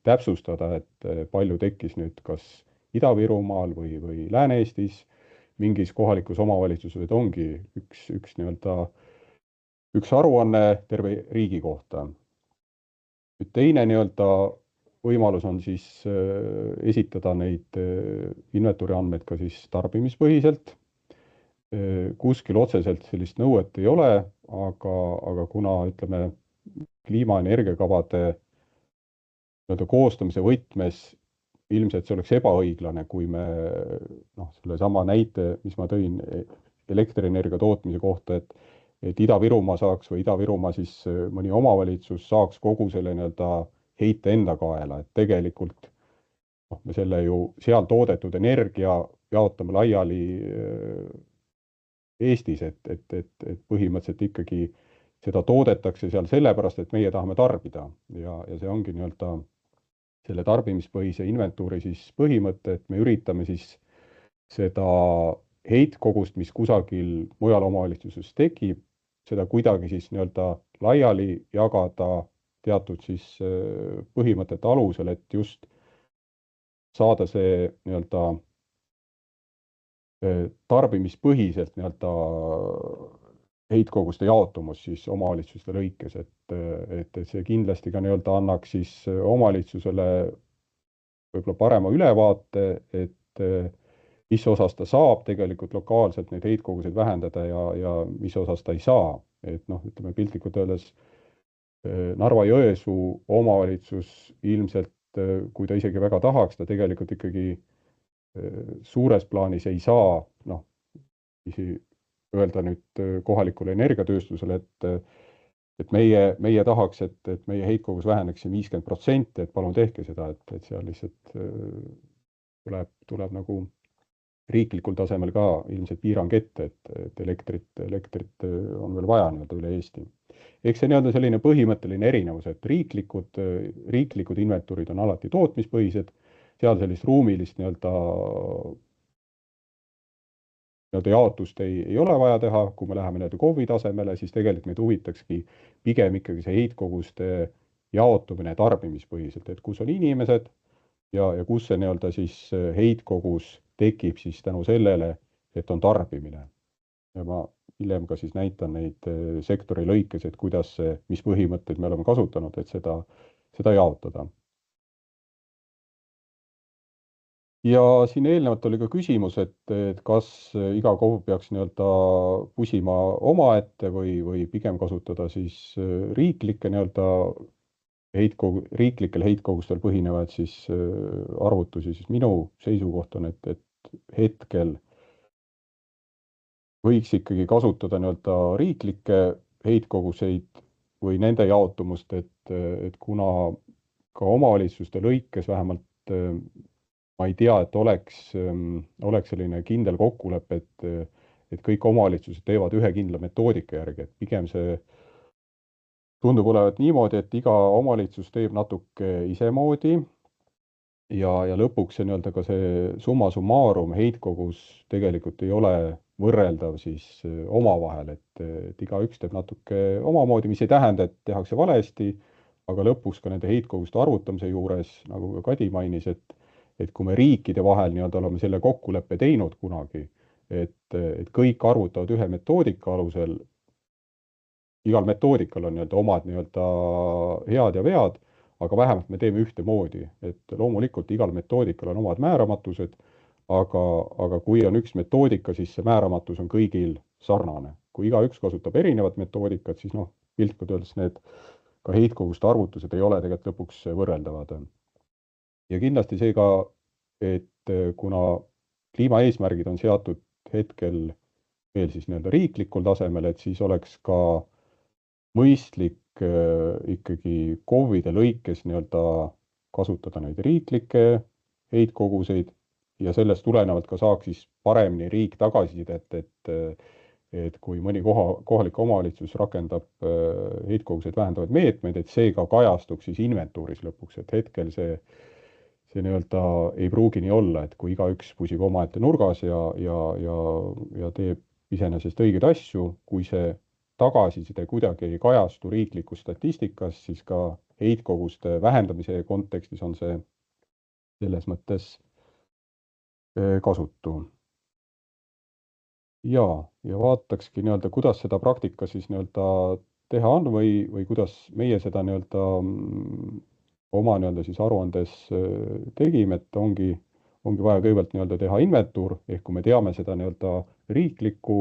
Speaker 4: täpsustada, et palju tekkis nüüd kas Ida-Virumaal või Lääne-Eestis, mingis kohalikus omavalitsuses ongi üks nii-öelda üks aruanne terve riigi kohta. Teine nii-öelda võimalus on siis esitada neid inventuuri andmeid ka siis tarbimispõhiselt. Kuskil otseselt sellist nõuet ei ole, aga kuna ütleme kliimaenergiakavade nii-öelda koostamise võtmes ilmselt see oleks ebaõiglane, kui me selle sama näite, mis ma tõin elektrienergia tootmise kohta, et Ida-Virumaa saaks või Ida-Virumaa siis mõni omavalitsus saaks kogu selle nii-öelda heite enda kaela, et tegelikult me selle ju seal toodetud energia jaotame laiali Eestis, et põhimõtteliselt ikkagi seda toodetakse seal sellepärast, et meie tahame tarbida ja see ongi nii-öelda selle tarbimispõhise inventuuri siis põhimõte, et me üritame siis seda heitkogust, mis kusagil mujal omavalitsuses tekib, seda kuidagi siis nii-öelda laiali jagada teatud siis põhimõtete alusel, et just saada see nii-öelda tarbimispõhiselt nii-öelda heitkoguste jaotumus siis omavalitsuste lõikes, et see kindlasti ka nii-öelda annaks siis omavalitsusele võib-olla parema ülevaate, et mis osas ta saab tegelikult lokaalselt neid heitkoguseid vähendada ja mis osas ta ei saa. Et ütleme piltlikult öeldes Narva-Jõesuu omavalitsus ilmselt, kui ta isegi väga tahaks, ta tegelikult ikkagi suures plaanis ei saa, öelda nüüd kohalikule energiatööstusele, et meie tahaks, et meie heitkogus väheneks 50%, et palun tehke seda, et seal lihtsalt tuleb nagu riiklikul tasemel ka ilmselt piirang ette, et elektrit on veel vaja nii-öelda üle Eesti. Eks see nii-öelda selline põhimõtteline erinevus, et riiklikud inventuurid on alati tootmispõhised, seal sellist ruumilist nii-öelda jaotust ei ole vaja teha, kui me läheme nii-öelda KOV-i tasemele, siis tegelikult meid huvitakski pigem ikkagi see heitkoguste jaotumine tarbimispõhiselt, et kus on inimesed ja kus see nii-öelda siis heitkogus tekib siis tänu sellele, et on tarbimine. Ja ma hiljem ka siis näitan neid sektori lõikes, et kuidas see, mis põhimõtteid me oleme kasutanud, et seda jaotada. Ja siin eelnevalt oli ka küsimus, et kas iga KOV peaks nii-öelda pusima omaette või pigem kasutada siis riiklikke nii-öelda riiklikel heitkogustel põhinevaid siis arvutusi, siis minu seisukoht on, et hetkel võiks ikkagi kasutada nii-öelda riiklikke heitkoguseid või nende jaotumust, et kuna ka omavalitsuste lõikes vähemalt ma ei tea, et oleks selline kindel kokkulepe, et kõik omavalitsused teevad ühe kindla metoodika järgi, et pigem see tundub olevat niimoodi, et iga omavalitsus teeb natuke isemoodi ja lõpuks see nii-öelda ka see summa summarum heitkogus tegelikult ei ole võrreldav siis omavahel, et igaüks teeb natuke omamoodi, mis ei tähenda, et tehakse valesti, aga lõpuks ka nende heitkoguste arvutamise juures, nagu ka Kadi mainis, et kui me riikide vahel nii-öelda oleme selle kokkuleppe teinud kunagi, et kõik arvutavad ühe metoodika alusel, igal metoodikal on nii-öelda omad nii-öelda head ja vead, aga vähemalt me teeme ühtemoodi, et loomulikult igal metoodikal on omad määramatused, aga kui on üks metoodika, siis see määramatus on kõigil sarnane. Kui igaüks kasutab erinevat metoodikat, siis piltlikult öeldes need ka heitkoguste arvutused ei ole tegelikult lõpuks võrreldavad. Ja kindlasti see ka, et kuna kliimaeesmärgid on seatud hetkel veel siis nii-öelda riiklikul tasemel, et siis oleks ka mõistlik ikkagi KOV-ide lõikes nii-öelda kasutada neid riiklikke heitkoguseid ja sellest tulenevalt ka saaks siis paremini riik tagasisidet, et kui mõni kohalik omavalitsus rakendab heitkoguseid vähendavaid meetmeid, et see ka kajastuks siis inventuuris lõpuks, et hetkel see nii-öelda ei pruugi nii olla, et kui igaüks pusib omaette nurgas ja teeb iseenesest õigeid asju, kui see tagasiside kuidagi ei kajastu riiklikus statistikas, siis ka heitkoguste vähendamise kontekstis on see selles mõttes kasutu. Ja vaatakski nii-öelda, kuidas seda praktika siis nii-öelda teha on või kuidas meie seda nii-öelda oma nii-öelda siis aruandes tegime, et ongi vaja kõigepealt nii-öelda teha inventuur, ehk kui me teame seda nii-öelda riiklikku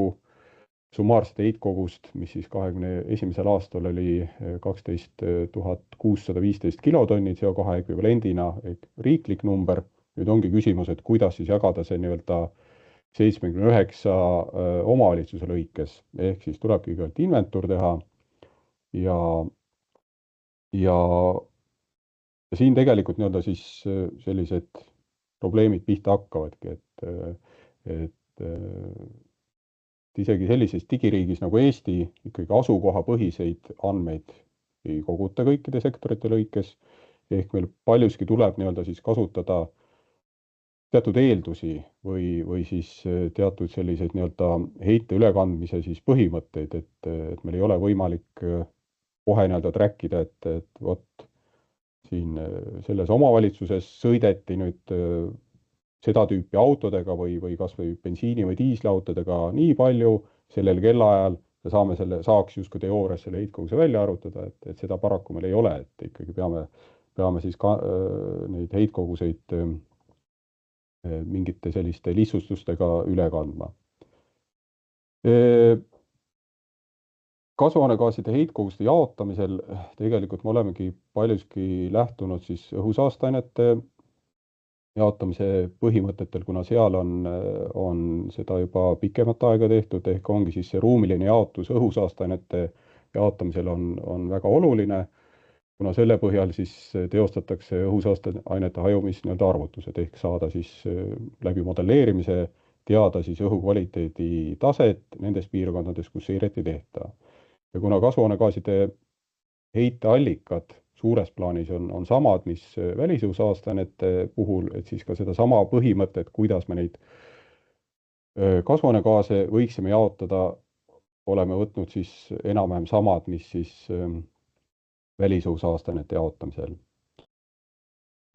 Speaker 4: summaarsete heitkogust, mis siis 2021. aastal oli 12 615 kilotonni CO2 ekvivalendina, ehk riiklik number, nüüd ongi küsimus, et kuidas siis jagada see nii-öelda 79 omavalitsuse lõikes, ehk siis tulebki kõigepealt inventuur teha ja siin tegelikult nii-öelda siis sellised probleemid pihta hakkavadki, et isegi sellises digiriigis nagu Eesti ikkagi asukohapõhiseid andmeid ei koguta kõikide sektorite lõikes, ehk meil paljuski tuleb nii-öelda siis kasutada teatud eeldusi või siis teatud selliseid nii-öelda heite ülekandmise siis põhimõtteid, et meil ei ole võimalik kohe nii-öelda trackida, et vot siin selles omavalitsuses sõideti nüüd seda tüüpi autodega või kas või bensiini- või diisliautodega nii palju sellel kellaajal ja saaks justkui teoorias selle heitkoguse välja arvutada, et seda paraku meil ei ole, et ikkagi peame siis ka neid heitkoguseid mingite selliste lihtsustustega üle kandma. Kasvuhoonegaaside heitkoguste jaotamisel tegelikult me olemegi paljuski lähtunud siis õhusaasteainete jaotamise põhimõtetel, kuna seal on seda juba pikemat aega tehtud, ehk ongi siis see ruumiline jaotus õhusaasteainete jaotamisel on väga oluline, kuna selle põhjal siis teostatakse õhusaasteainete hajumis nii-öelda arvutused, ehk saada siis läbi modelleerimise teada siis õhukvaliteedi taset nendes piirkondades, kus seiret ei tehta. Ja kuna kasvuhoonegaaside heiteallikad suures plaanis on samad, mis välisõhusaasteainete puhul, et siis ka seda sama põhimõtet, kuidas me neid kasvuhoonegaase võiksime jaotada, oleme võtnud siis enam-vähem samad, mis siis välisõhusaasteainete jaotamisel.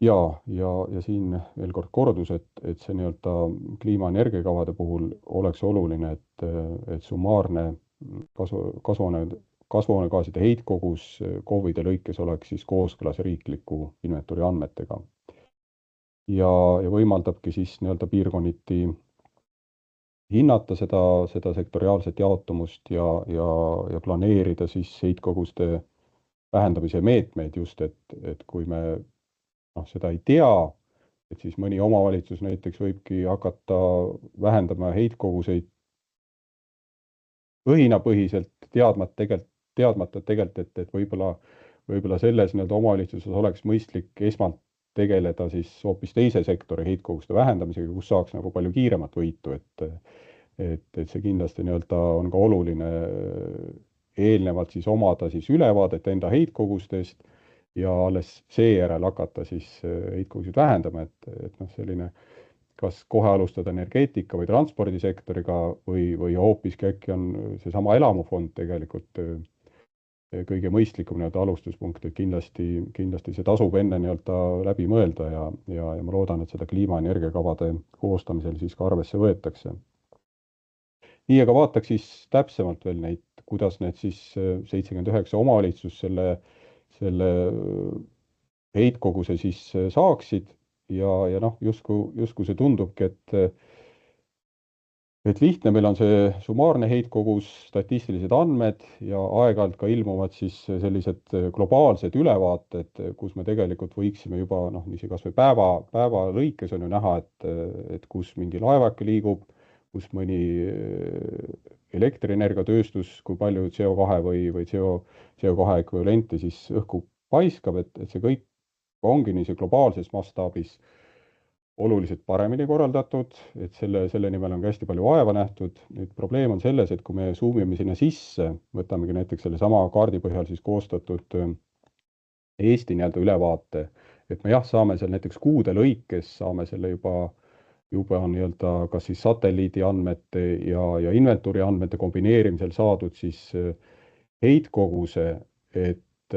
Speaker 4: Ja siin veel kord kordus, et see nii-öelda kliimaenergiakavade puhul oleks oluline, et summaarne kasvuhoonegaaside heitkogus KOV-ide lõikes oleks siis kooskõlas riikliku inventuuri andmetega. Ja võimaldabki siis nii-öelda piirkonniti hinnata seda sektoriaalset jaotumust ja planeerida siis heitkoguste vähendamise meetmeid just, et kui me seda ei tea, et siis mõni omavalitsus näiteks võibki hakata vähendama heitkoguseid õhinapõhiselt, teadmata tegelikult, et võib-olla selles nii-öelda omavalitsuses oleks mõistlik esmalt tegeleda siis hoopis teise sektori heitkoguste vähendamisega, kus saaks nagu palju kiiremat võitu, et see kindlasti nii-öelda on ka oluline eelnevalt siis omada siis ülevaadet enda heitkogustest ja alles seejärel hakata siis heitkoguseid vähendama, et noh, selline kas kohe alustada energeetika või transpordisektoriga või hoopiski äkki on seesama elamufond tegelikult kõige mõistlikum nii-öelda alustuspunkt, et kindlasti see tasub enne nii-öelda läbi mõelda ja ma loodan, et seda kliimaenergiakavade koostamisel siis ka arvesse võetakse. Nii, aga vaataks siis täpsemalt veel neid, kuidas need siis 79 omavalitsus selle heitkoguse siis saaksid ja noh, justkui see tundubki, et lihtne, meil on see summaarne heitkogus, statistilised andmed ja aeg-ajalt ka ilmuvad siis sellised globaalsed ülevaated, kus me tegelikult võiksime juba noh, kas või päeva lõikes on ju näha, et kus mingi laevake liigub, kus mõni elektrienergiatööstus, kui palju CO2 või CO2 ekvivalenti siis õhku paiskab, et see kõik ongi nii see globaalses mastaabis oluliselt paremini korraldatud, et selle nimel on ka hästi palju vaeva nähtud. Nüüd probleem on selles, et kui me zoomime sinna sisse, võtamegi näiteks selle sama kaardi põhjal siis koostatud Eesti nii-öelda ülevaate, et me jah, saame seal näiteks kuude lõikes, saame selle juba nii-öelda kas siis satelliidi andmete ja inventuuri andmete kombineerimisel saadud siis heitkoguse, et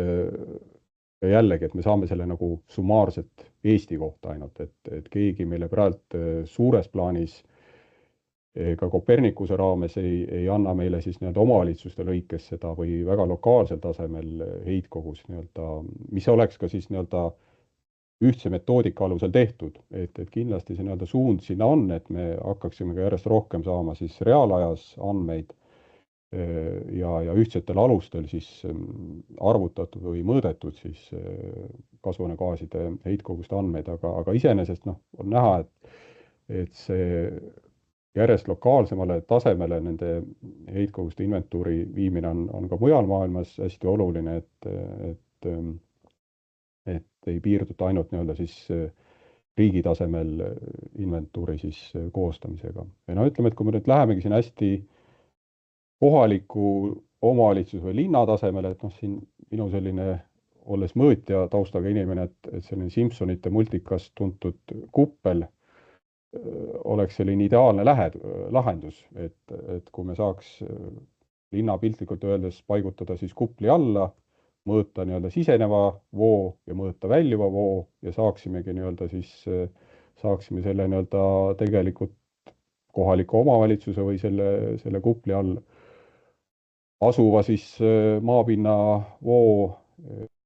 Speaker 4: ja jällegi, et me saame selle nagu summaarselt Eesti kohta ainult, et keegi meile praegu suures plaanis ka Kopernikuse raames ei anna meile siis nii-öelda omavalitsuste lõikes seda või väga lokaalsel tasemel heitkogus nii-öelda, mis oleks ka siis nii-öelda ühtse metoodika alusel tehtud, et kindlasti see nii-öelda suund sinna on, et me hakkaksime ka järjest rohkem saama siis reaalajas andmeid ja ühtsetel alustel siis arvutatud või mõõdetud siis kasvuhoonegaaside heitkoguste andmeid, aga iseenesest noh, on näha, et see järjest lokaalsemale tasemele nende heitkoguste inventuuri viimine on ka mujal maailmas hästi oluline, et ei piirduta ainult nii-öelda siis riigi tasemel inventuuri siis koostamisega. Ja no ütleme, et kui me nüüd lähemegi siin hästi kohaliku omavalitsuse või linna tasemel, et noh, siin minu selline, olles mõõtja taustaga inimene, et selline Simpsonite multikas tuntud kuppel oleks selline ideaalne lahendus, et kui me saaks linna piltlikult öeldes paigutada siis kupli alla, mõõta nii-öelda siseneva voo ja mõõta väljuva voo ja saaksimegi nii-öelda siis, saaksime selle nii-öelda tegelikult kohaliku omavalitsuse või selle kupli all asuva siis maapinna voo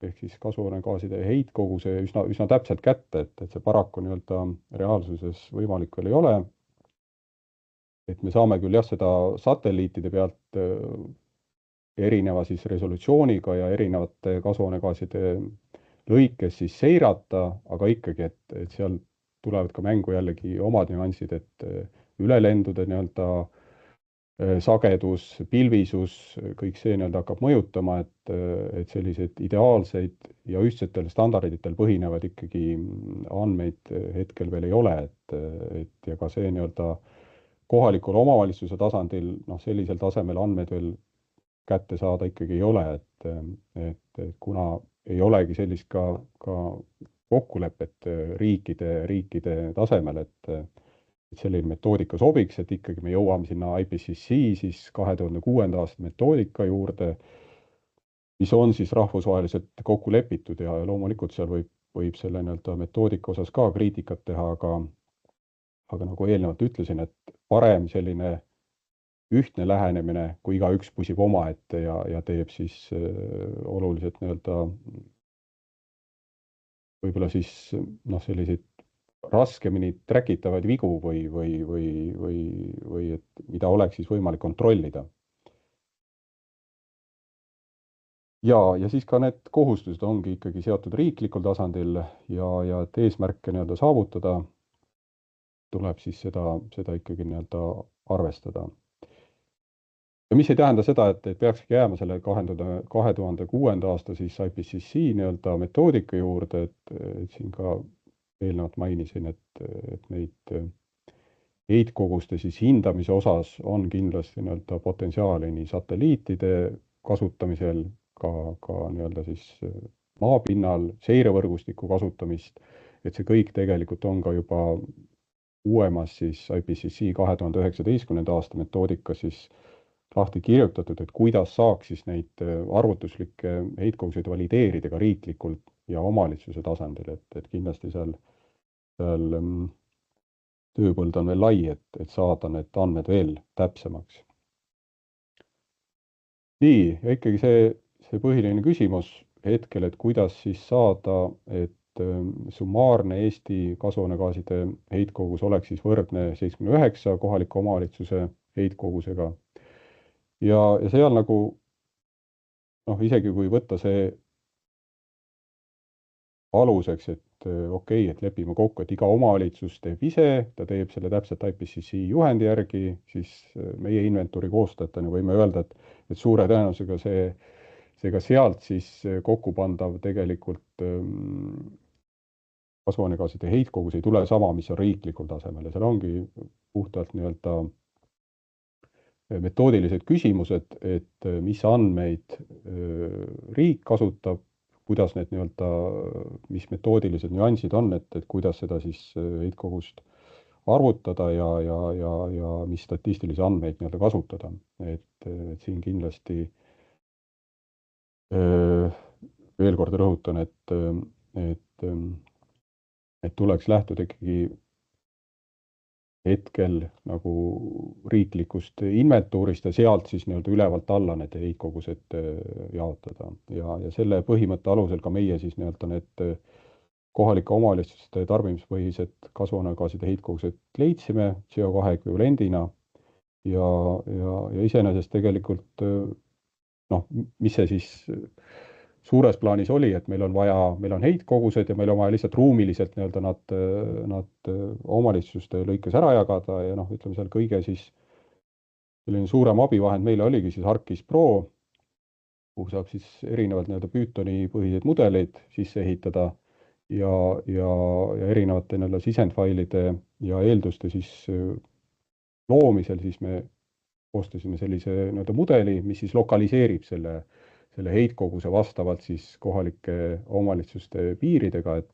Speaker 4: ehk siis kasvuhoonegaaside heitkoguse üsna täpselt kätte, et see paraku nii-öelda reaalsuses võimalik veel ei ole. Et me saame küll jah seda satelliitide pealt erineva siis resolutsiooniga ja erinevate kasvuhoonegaaside lõikes siis seirata, aga ikkagi, et seal tulevad ka mängu jällegi omad nüansid, et ülelendude nii-öelda sagedus, pilvisus, kõik see nii-öelda hakkab mõjutama, et sellised ideaalseid ja ühtsetel standarditel põhinevad ikkagi andmeid hetkel veel ei ole, et ja ka see nii-öelda kohalikul omavalitsuse tasandil sellisel tasemel andmeid veel kätte saada ikkagi ei ole, et kuna ei olegi sellist ka kokkulepet riikide tasemel, et selline metoodika sobiks, et ikkagi me jõuame sinna IPCC siis 2006. aasta metoodika juurde, mis on siis rahvusvaheliselt kokku lepitud ja loomulikult seal võib selle nii-öelda metoodika osas ka kriitikat teha, aga nagu eelnevalt ütlesin, et parem selline ühtne lähenemine, kui igaüks pusib omaette ja teeb siis oluliselt nii-öelda võib-olla siis selliseid raskemini trackitavaid vigu või et mida oleks siis võimalik kontrollida. Ja siis ka need kohustused ongi ikkagi seotud riiklikul tasandil ja et eesmärke nii-öelda saavutada, tuleb siis seda ikkagi nii-öelda arvestada. Ja mis ei tähenda seda, et peakski jääma selle 2006. aasta siis IPCC nii-öelda metoodika juurde, et siin ka eelnevalt mainisin, et neid heitkoguste siis hindamise osas on kindlasti nii-öelda potentsiaali nii satelliitide kasutamisel, ka nii-öelda siis maapinnal seirevõrgustiku kasutamist, et see kõik tegelikult on ka juba uuemas siis IPCC 2019. aasta metoodika siis lahti kirjutatud, et kuidas saaks siis neid arvutuslikke heitkoguseid valideerida ka riiklikult ja omavalitsuse tasandil, et kindlasti seal tööpõld on veel lai, et saada need andmed veel täpsemaks. Nii, ja ikkagi see põhiline küsimus hetkel, et kuidas siis saada, et summaarne Eesti kasvuhoonegaaside heitkogus oleks siis võrdne 79 kohaliku omavalitsuse heitkogusega. Ja seal nagu, isegi kui võtta see aluseks, et okei, et lepime kokku, et iga omavalitsus teeb ise, ta teeb selle täpselt IPCC juhendi järgi, siis meie inventuuri koostajatena võime öelda, et suure tõenäosusega see ka sealt siis kokku pandav tegelikult kasvuhoonegaaside heitkogus ei tule sama, mis on riiklikul tasemel ja seal ongi puhtalt nii-öelda metoodilised küsimused, et mis andmeid riik kasutab, kuidas need nii-öelda, mis metoodilised nüansid on, et kuidas seda siis heitkogust arvutada ja mis statistilisi andmeid nii-öelda kasutada. Et siin kindlasti veel kord rõhutan, et tuleks lähtuda ikkagi hetkel nagu riiklikust inventuurist ja sealt siis nii-öelda ülevalt alla need heitkogused jaotada. Ja selle põhimõtte alusel ka meie siis nii-öelda need kohalike omavalitsuste tarbimispõhised kasvuhoonegaaside heitkogused leidsime CO2 ekvivalendina ja iseenesest tegelikult mis see siis suures plaanis oli, et meil on heitkogused ja meil on vaja lihtsalt ruumiliselt nii-öelda nad omavalitsuste lõikes ära jagada ja ütleme seal kõige siis selline suurem abivahend meile oligi siis ArcGIS Pro, kuhu saab siis erinevad nii-öelda Pythoni põhiseid mudeleid sisse ehitada ja erinevate nii-öelda sisendfailide ja eelduste siis loomisel siis me koostasime sellise nii-öelda mudeli, mis siis lokaliseerib selle heitkoguse vastavalt siis kohalike omavalitsuste piiridega, et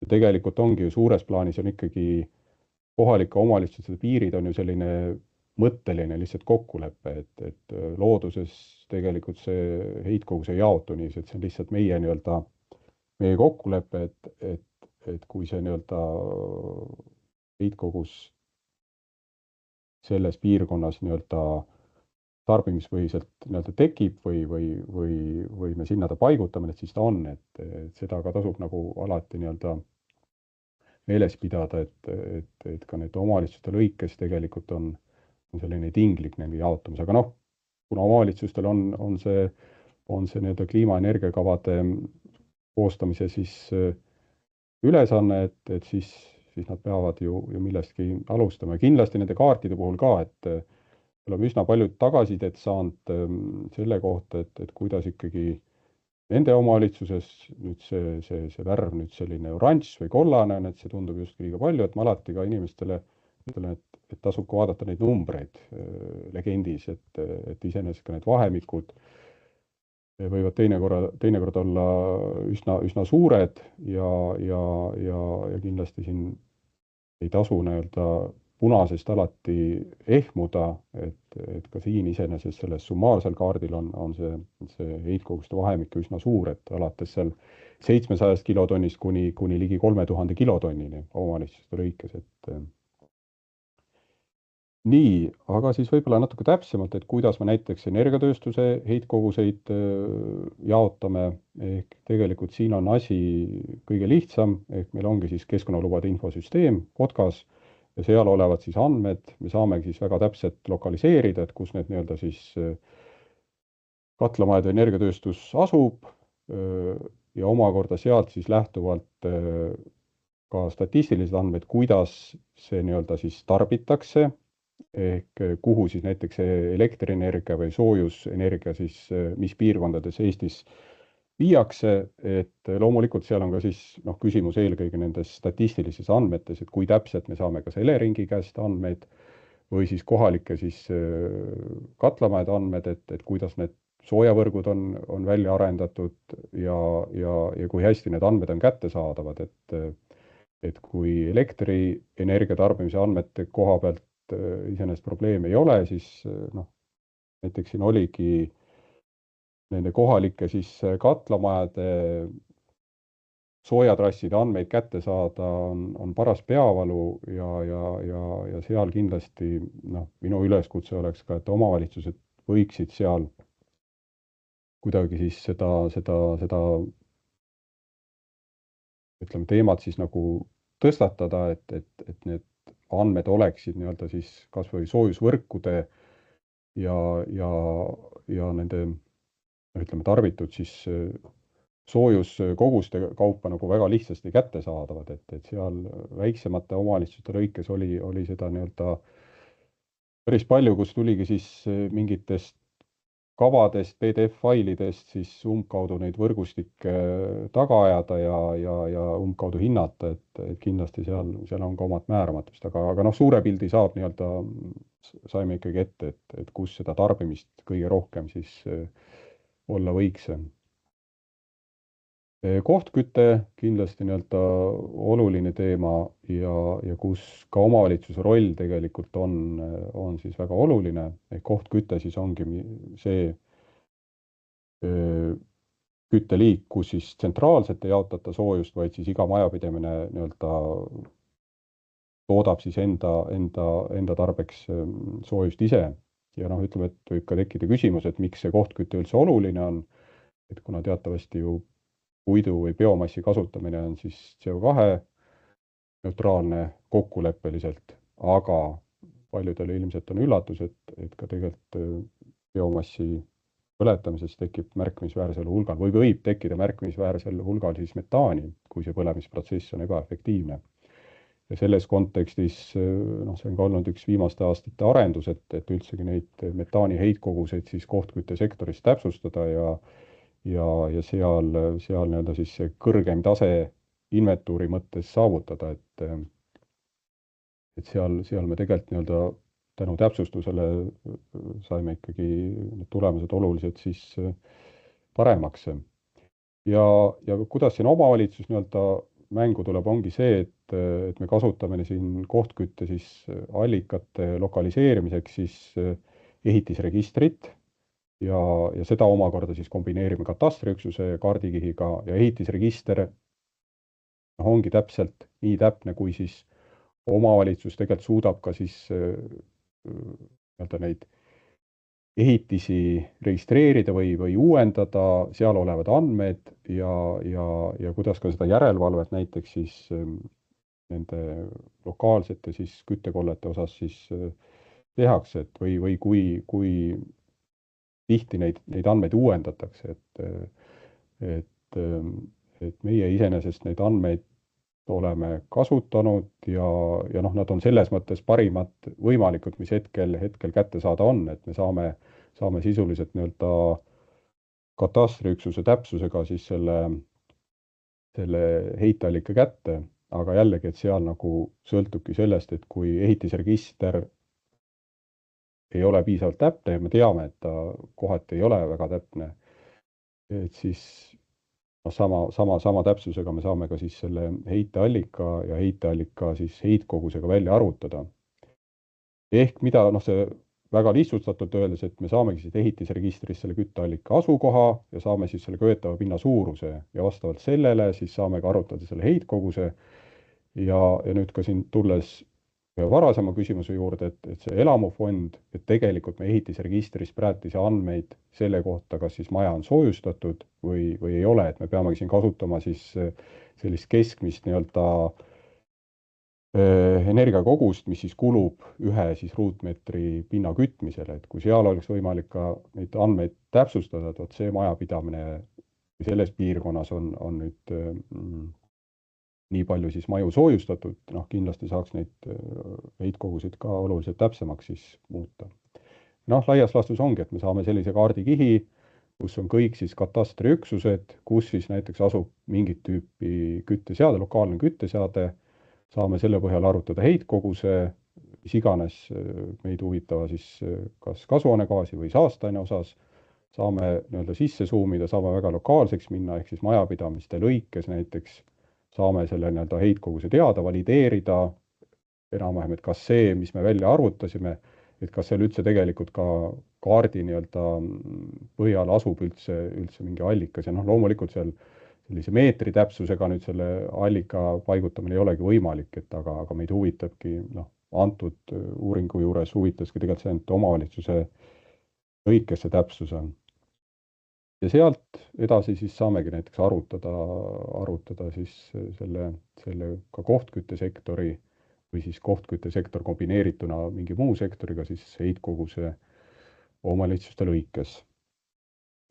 Speaker 4: tegelikult ongi ju suures plaanis on ikkagi kohalike omavalitsuste piirid on ju selline mõtteline lihtsalt kokkulepe, et looduses tegelikult see heitkogus ei jaotu nii, et see on lihtsalt meie nii-öelda meie kokkulepe, et kui see nii-öelda heitkogus selles piirkonnas nii-öelda tarbimispõhiselt nii-öelda tekib või me sinna ta paigutame, et siis ta on, et seda ka tasub nagu alati nii-öelda meeles pidada, et ka need omavalitsuste lõikes tegelikult on selline tinglik nende jaotumus, aga kuna omavalitsustel on see nii-öelda kliimaenergiakavade koostamise siis ülesanne, et siis nad peavad ju millestki alustama ja kindlasti nende kaartide puhul ka, et oleme üsna palju tagasisidet saanud selle kohta, et kuidas ikkagi nende omavalitsuses nüüd see värv nüüd selline oranž või kollane on, et see tundub just liiga palju, et ma alati ka inimestele ütlen, et tasub ka vaadata neid numbreid legendis, et iseenesest ka need vahemikud võivad teinekord olla üsna suured ja kindlasti siin ei tasu nii-öelda punasest alati ehmuda, et ka siin iseenesest selles summaarsel kaardil on see heitkoguste vahemik üsna suur, et alates seal 700 kilotonnist kuni ligi 3000 kilotonnini omavalitsuste lõikes, nii, aga siis võib-olla natuke täpsemalt, et kuidas me näiteks energiatööstuse heitkoguseid jaotame, ehk tegelikult siin on asi kõige lihtsam, ehk meil ongi siis keskkonnalubade infosüsteem KOTKAS ja seal olevad siis andmed, me saamegi siis väga täpselt lokaliseerida, et kus need nii-öelda siis katlamajade energiatööstus asub ja omakorda sealt siis lähtuvalt ka statistilised andmed, kuidas see nii-öelda siis tarbitakse, ehk kuhu siis näiteks elektrienergia või soojusenergia siis, mis piirkondades Eestis viiakse, et loomulikult seal on ka siis küsimus eelkõige nendes statistilises andmetes, et kui täpselt me saame kas Eleringi käest andmeid või siis kohalike siis katlamajade andmed, et kuidas need soojavõrgud on välja arendatud ja kui hästi need andmed on kättesaadavad, et kui elektrienergia tarbimise andmete koha pealt iseenesest probleemi ei ole, siis näiteks siin oligi nende kohalike siis katlamajade soojatrasside andmeid kätte saada on paras peavalu ja seal kindlasti minu üleskutse oleks ka, et omavalitsused võiksid seal kuidagi siis seda ütleme teemat siis nagu tõstatada, et need andmed oleksid nii-öelda siis kas või soojusvõrkude ja nende ütleme tarbitud siis soojuskoguste kaupa nagu väga lihtsasti kättesaadavad, et seal väiksemate omavalitsuste lõikes oli seda nii-öelda päris palju, kus tuligi siis mingitest kavadest, PDF-failidest siis umbkaudu neid võrgustikke taga ajada ja umbkaudu hinnata, et kindlasti seal on ka omad määramatust, aga suure pildi saab nii-öelda, saime ikkagi ette, et kus seda tarbimist kõige rohkem siis olla võiks. Kohtküte kindlasti nii-öelda oluline teema ja kus ka omavalitsuse roll tegelikult on siis väga oluline. Kohtküte siis ongi see kütteliik, kus siis tsentraalselt ei jaotata soojust, vaid siis iga majapidamine nii-öelda toodab siis enda tarbeks soojust ise. Ja ütleme, et võib ka tekkida küsimus, et miks see kohtküte üldse oluline on, et kuna teatavasti ju puidu või biomassi kasutamine on siis CO2 neutraalne kokkuleppeliselt, aga paljudele ilmselt on üllatus, et ka tegelikult biomassi põletamises tekib märkimisväärsel hulgal või võib tekkida märkimisväärsel hulgal siis metaani, kui see põlemisprotsess on ebaefektiivne. Ja selles kontekstis see on ka olnud üks viimaste aastate arendus, et üldsegi neid metaani heitkoguseid siis kohtküttesektoris täpsustada ja seal nii-öelda siis see kõrgem tase inventuuri mõttes saavutada, et seal me tegelikult nii-öelda tänu täpsustusele saime ikkagi need tulemused oluliselt siis paremaks. Ja kuidas siin omavalitsus nii-öelda mängu tuleb, ongi see, et me kasutame siin kohtkütte siis allikate lokaliseerimiseks siis ehitisregistrit ja seda omakorda siis kombineerime katastriüksuse kaardikihiga ja ehitisregister ongi täpselt nii täpne, kui siis omavalitsus tegelikult suudab ka siis neid ehitisi registreerida või uuendada seal olevad andmed ja kuidas ka seda järelevalvet näiteks siis nende lokaalsete siis küttekollete osas siis tehakse, et või kui tihti neid andmeid uuendatakse, et meie iseenesest neid andmeid oleme kasutanud ja nad on selles mõttes parimad võimalikud, mis hetkel kätte saada on, et me saame sisuliselt nii-öelda katastriüksuse täpsusega siis selle heiteallika kätte, aga jällegi, et seal nagu sõltubki sellest, et kui ehitisregister ei ole piisavalt täpne ja me teame, et ta kohati ei ole väga täpne, et siis sama täpsusega me saame ka siis selle heiteallika ja heiteallika siis heitkogusega välja arvutada. Ehk mida see väga lihtsustatult öeldes, et me saamegi siis ehitisregistris selle kütteallika asukoha ja saame siis selle köetava pinna suuruse ja vastavalt sellele siis saame ka arvutada selle heitkoguse ja nüüd ka siin tulles varasema küsimuse juurde, et see elamufond, et tegelikult me ehitisregistris praetise andmeid selle kohta, kas siis maja on soojustatud või ei ole, et me peamegi siin kasutama siis sellist keskmist nii-öelda energiakogust, mis siis kulub ühe siis ruutmeetri pinna kütmisele, et kui seal oleks võimalik ka neid andmeid täpsustada, et see majapidamine selles piirkonnas on nüüd nii palju siis maju soojustatud, kindlasti saaks neid heitkogusid ka oluliselt täpsemaks siis muuta. Laias laastus ongi, et me saame sellise kaardikihi, kus on kõik siis katastriüksused, kus siis näiteks asub mingit tüüpi kütteseade, lokaalne kütteseade, saame selle põhjal arvutada heitkoguse, mis iganes meid huvitava siis kas kasvuhoonegaasi või saasteaine osas, saame nii-öelda sisse suumida, saame väga lokaalseks minna, ehk siis majapidamiste lõikes näiteks saame selle nii-öelda heitkoguse teada, valideerida enam-vähem, et kas see, mis me välja arvutasime, et kas seal üldse tegelikult ka kaardi nii-öelda põhjal asub üldse mingi allikas ja loomulikult seal sellise meetri täpsusega nüüd selle allika paigutamine ei olegi võimalik, et aga meid huvitabki, antud uuringu juures huvitaski tegelikult see, et omavalitsuse lõikes see täpsus on. Ja sealt edasi siis saamegi näiteks arutada siis selle ka kohtküttesektori või siis kohtküttesektor kombineerituna mingi muu sektoriga siis heitkoguse omavalitsuste lõikes.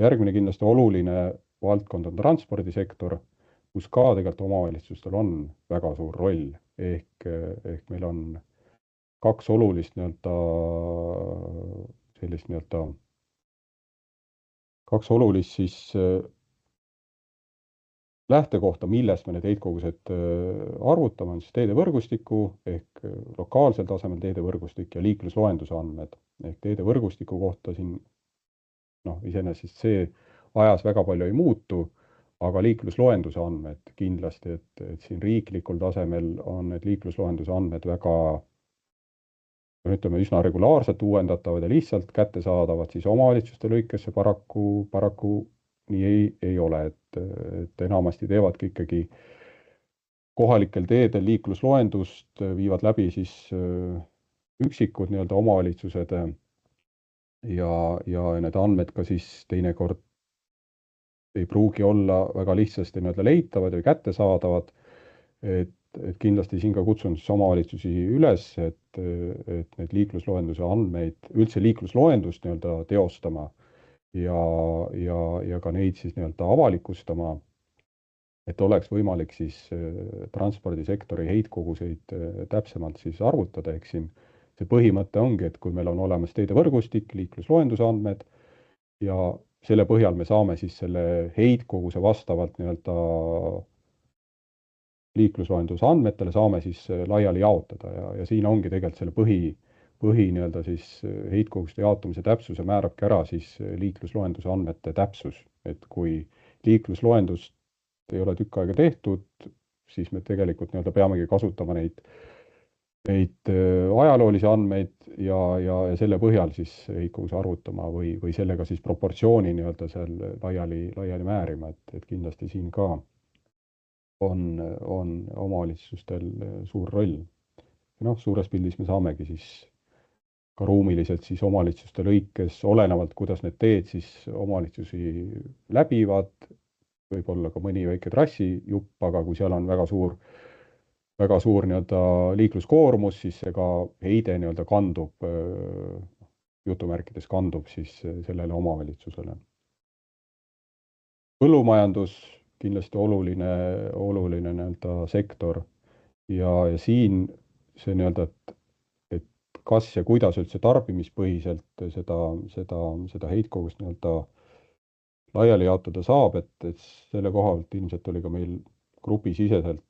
Speaker 4: Järgmine kindlasti oluline valdkond on transpordisektor, kus ka tegelikult omavalitsustel on väga suur roll, ehk meil on kaks olulist siis lähtekohta, millest me need heitkogused arvutame, on siis teedevõrgustiku ehk lokaalsel tasemel teedevõrgustik ja liiklusloenduse andmed. Ehk teedevõrgustiku kohta siin iseenesest see ajas väga palju ei muutu, aga liiklusloenduse andmed kindlasti, et siin riiklikul tasemel on need liiklusloenduse andmed väga, ütleme, üsna regulaarselt uuendatavad ja lihtsalt kättesaadavad, siis omavalitsuste lõikesse paraku nii ei ole, et enamasti teevadki ikkagi kohalikel teedel liiklusloendust, viivad läbi siis üksikud nii-öelda omavalitsused ja need andmed ka siis teinekord ei pruugi olla väga lihtsasti nii-öelda leitavad või kättesaadavad, et kindlasti siin ka kutsun siis omavalitsusi üles, et need liiklusloenduse andmeid, üldse liiklusloendust nii-öelda teostama ja ka neid siis nii-öelda avalikustama, et oleks võimalik siis transpordisektori heitkoguseid täpsemalt siis arvutada, ehk siin see põhimõte ongi, et kui meil on olemas teedevõrgustik, liiklusloenduse andmed ja selle põhjal me saame siis selle heitkoguse vastavalt nii-öelda liiklusloenduse andmetele saame siis laiali jaotada ja siin ongi tegelikult selle põhi nii-öelda siis heitkoguste jaotumise täpsuse määrabki ära siis liiklusloenduse andmete täpsus, et kui liiklusloendust ei ole tükk aega tehtud, siis me tegelikult nii-öelda peamegi kasutama neid ajaloolisi andmeid ja selle põhjal siis heitkoguse arvutama või sellega siis proportsiooni nii-öelda seal laiali määrima, et kindlasti siin ka on omavalitsustel suur roll. Suures pildis me saamegi siis ka ruumiliselt siis omavalitsuste lõikes, olenevalt kuidas need teed siis omavalitsusi läbivad, võib-olla ka mõni väike trassijupp, aga kui seal on väga suur nii-öelda liikluskoormus, siis see ka heide nii-öelda jutumärkides kandub siis sellele omavalitsusele. Põllumajandus kindlasti oluline nii-öelda sektor ja siin see nii-öelda, et kas ja kuidas üldse tarbimispõhiselt seda heitkogust nii-öelda laiali jaotada saab, et selle koha pealt ilmselt oli ka meil grupisiseselt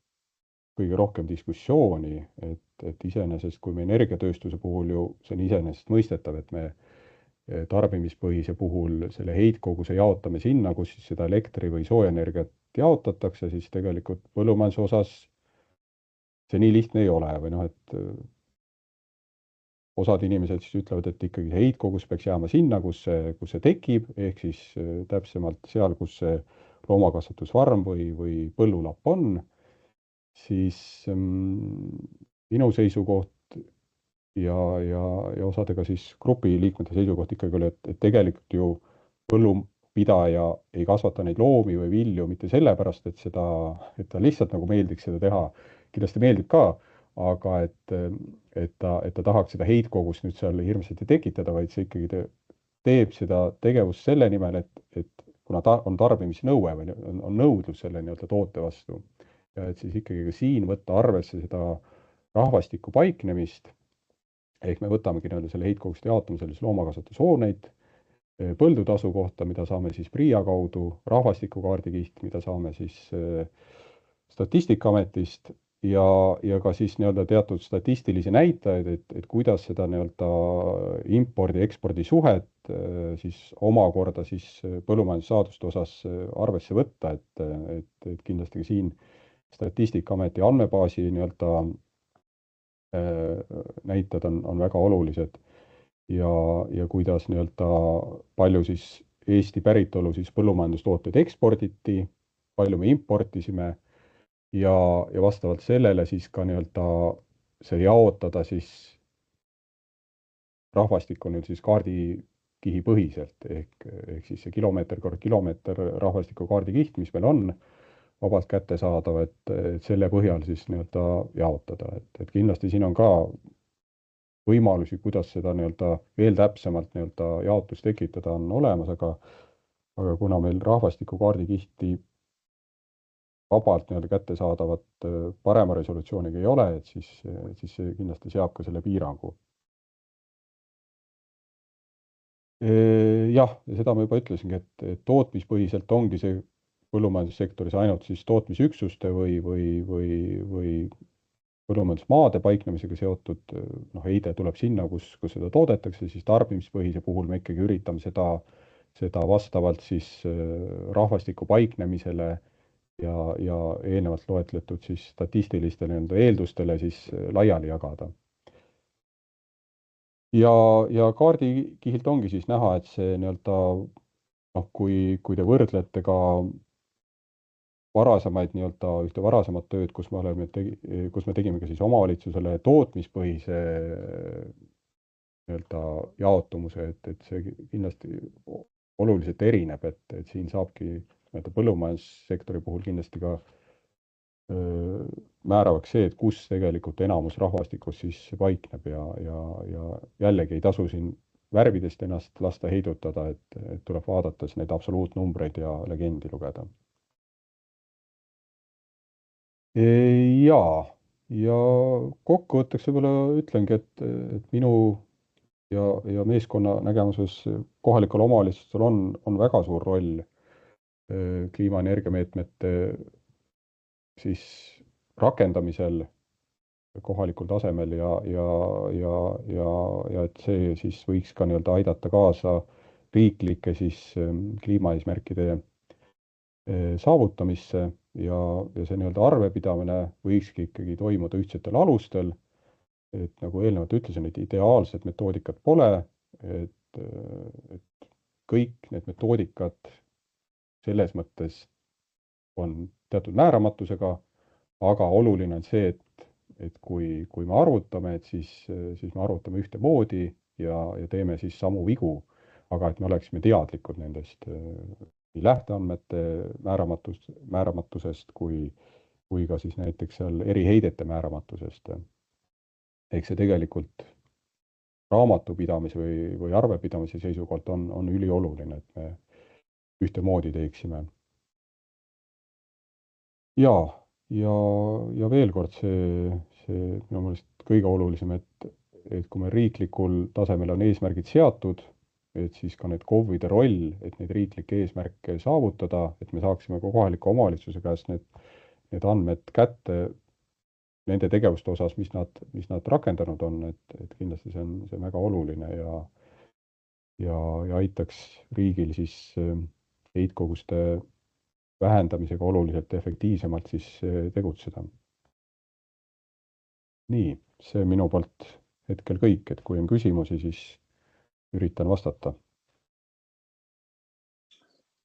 Speaker 4: kõige rohkem diskussiooni, et iseenesest, kui me energiatööstuse puhul ju see on iseenesest mõistetav, et me tarbimispõhise puhul selle heitkoguse jaotame sinna, kus siis seda elektri- või soojenergiat jaotatakse, siis tegelikult põllumajanduse osas see nii lihtne ei ole või et osad inimesed siis ütlevad, et ikkagi heitkogus peaks jääma sinna, kus see tekib, ehk siis täpsemalt seal, kus see loomakasvatusfarm või põllulapp on, siis minu seisukoht ja osadega siis grupi liikmete seisukoht ikkagi oli, et tegelikult ju põllupidaja ei kasvata neid loomi või vilju mitte sellepärast, et ta lihtsalt nagu meeldiks seda teha, kindlasti meeldib ka, aga et ta tahaks seda heitkogust nüüd seal hirmsasti tekitada, vaid see ikkagi teeb seda tegevust selle nimel, et kuna ta on tarbimisnõue või on nõudlus selle nii-öelda toote vastu, ja et siis ikkagi ka siin võtta arvesse seda rahvastiku paiknemist, ehk me võtamegi nii-öelda selle heitkoguste jaotamisel siis loomakasvatushooneid põldutasu kohta, mida saame siis PRIA kaudu, rahvastikukaardikiht, mida saame siis Statistikaametist ja ka siis nii-öelda teatud statistilisi näitajaid, et kuidas seda nii-öelda impordi-ekspordi suhet siis omakorda siis põllumajandussaaduste osas arvesse võtta, et kindlasti ka siin Statistikaameti andmebaasi nii-öelda näitajad on väga olulised ja kuidas nii-öelda palju siis Eesti päritolu siis põllumajandustooteid eksporditi, palju me importisime ja vastavalt sellele siis ka nii-öelda see jaotada siis rahvastikku nüüd siis kaardikihi põhiselt ehk siis see kilomeeter kord kilomeeter rahvastiku kaardikiht, mis meil on vabalt kättesaadav, et selle põhjal siis nii-öelda jaotada, et kindlasti siin on ka võimalusi, kuidas seda nii-öelda veel täpsemalt nii-öelda jaotust tekitada on olemas, aga kuna meil rahvastiku kaardikihti vabalt nii-öelda kättesaadavat parema resolutsiooniga ei ole, et siis see kindlasti seab ka selle piirangu. Jah, ja seda ma juba ütlesingi, et tootmispõhiselt ongi see põllumajandussektoris ainult siis tootmisüksuste või põllumajandusmaade paiknemisega seotud heide tuleb sinna, kus seda toodetakse, siis tarbimispõhise puhul me ikkagi üritame seda vastavalt siis rahvastiku paiknemisele ja eelnevalt loetletud siis statistilistele eeldustele siis laiali jagada. Ja kaardikihilt ongi siis näha, et see nii-öelda kui te võrdlete ka varasemaid nii-öelda ühte varasemat tööd, kus me tegime ka siis omavalitsusele tootmispõhise nii-öelda jaotumuse, et see kindlasti oluliselt erineb, et siin saabki nii-öelda põllumajandussektori puhul kindlasti ka määravaks see, et kus tegelikult enamus rahvastikus siis paikneb ja jällegi ei tasu siin värvidest ennast lasta heidutada, et tuleb vaadates neid absoluutnumbreid ja legendi lugeda. Ja kokkuvõtteks võib-olla ütlengi, et minu ja meeskonna nägemuses kohalikul omavalitsustel on väga suur roll kliimaenergiameetmete siis rakendamisel kohalikul tasemel ja et see siis võiks ka nii-öelda aidata kaasa riiklike siis kliimaeesmärkide saavutamisse ja see nii-öelda arvepidamine võikski ikkagi toimuda ühtsetel alustel, et nagu eelnevalt ütlesin, et ideaalset metoodikat pole, et kõik need metoodikad selles mõttes on teatud määramatusega, aga oluline on see, et kui me arvutame, et siis me arvutame ühtemoodi ja teeme siis samu vigu, aga et me oleksime teadlikud nendest nii lähteandmete määramatusest kui ka siis näiteks seal eriheidete määramatusest. Ehk see tegelikult raamatupidamise või arvepidamise seisukohalt on ülioluline, et me ühtemoodi teeksime. Ja veel kord see minu meelest kõige olulisem, et kui me riiklikul tasemel on eesmärgid seatud, et siis ka need KOV-ide roll, et neid riiklikke eesmärke saavutada, et me saaksime ka kohaliku omavalitsuse käest need andmed kätte nende tegevuste osas, mis nad rakendanud on, et kindlasti see on väga oluline ja aitaks riigil siis heitkoguste vähendamisega oluliselt efektiivsemalt siis tegutseda. Nii, see minu poolt hetkel kõik, et kui on küsimusi, siis üritan vastata.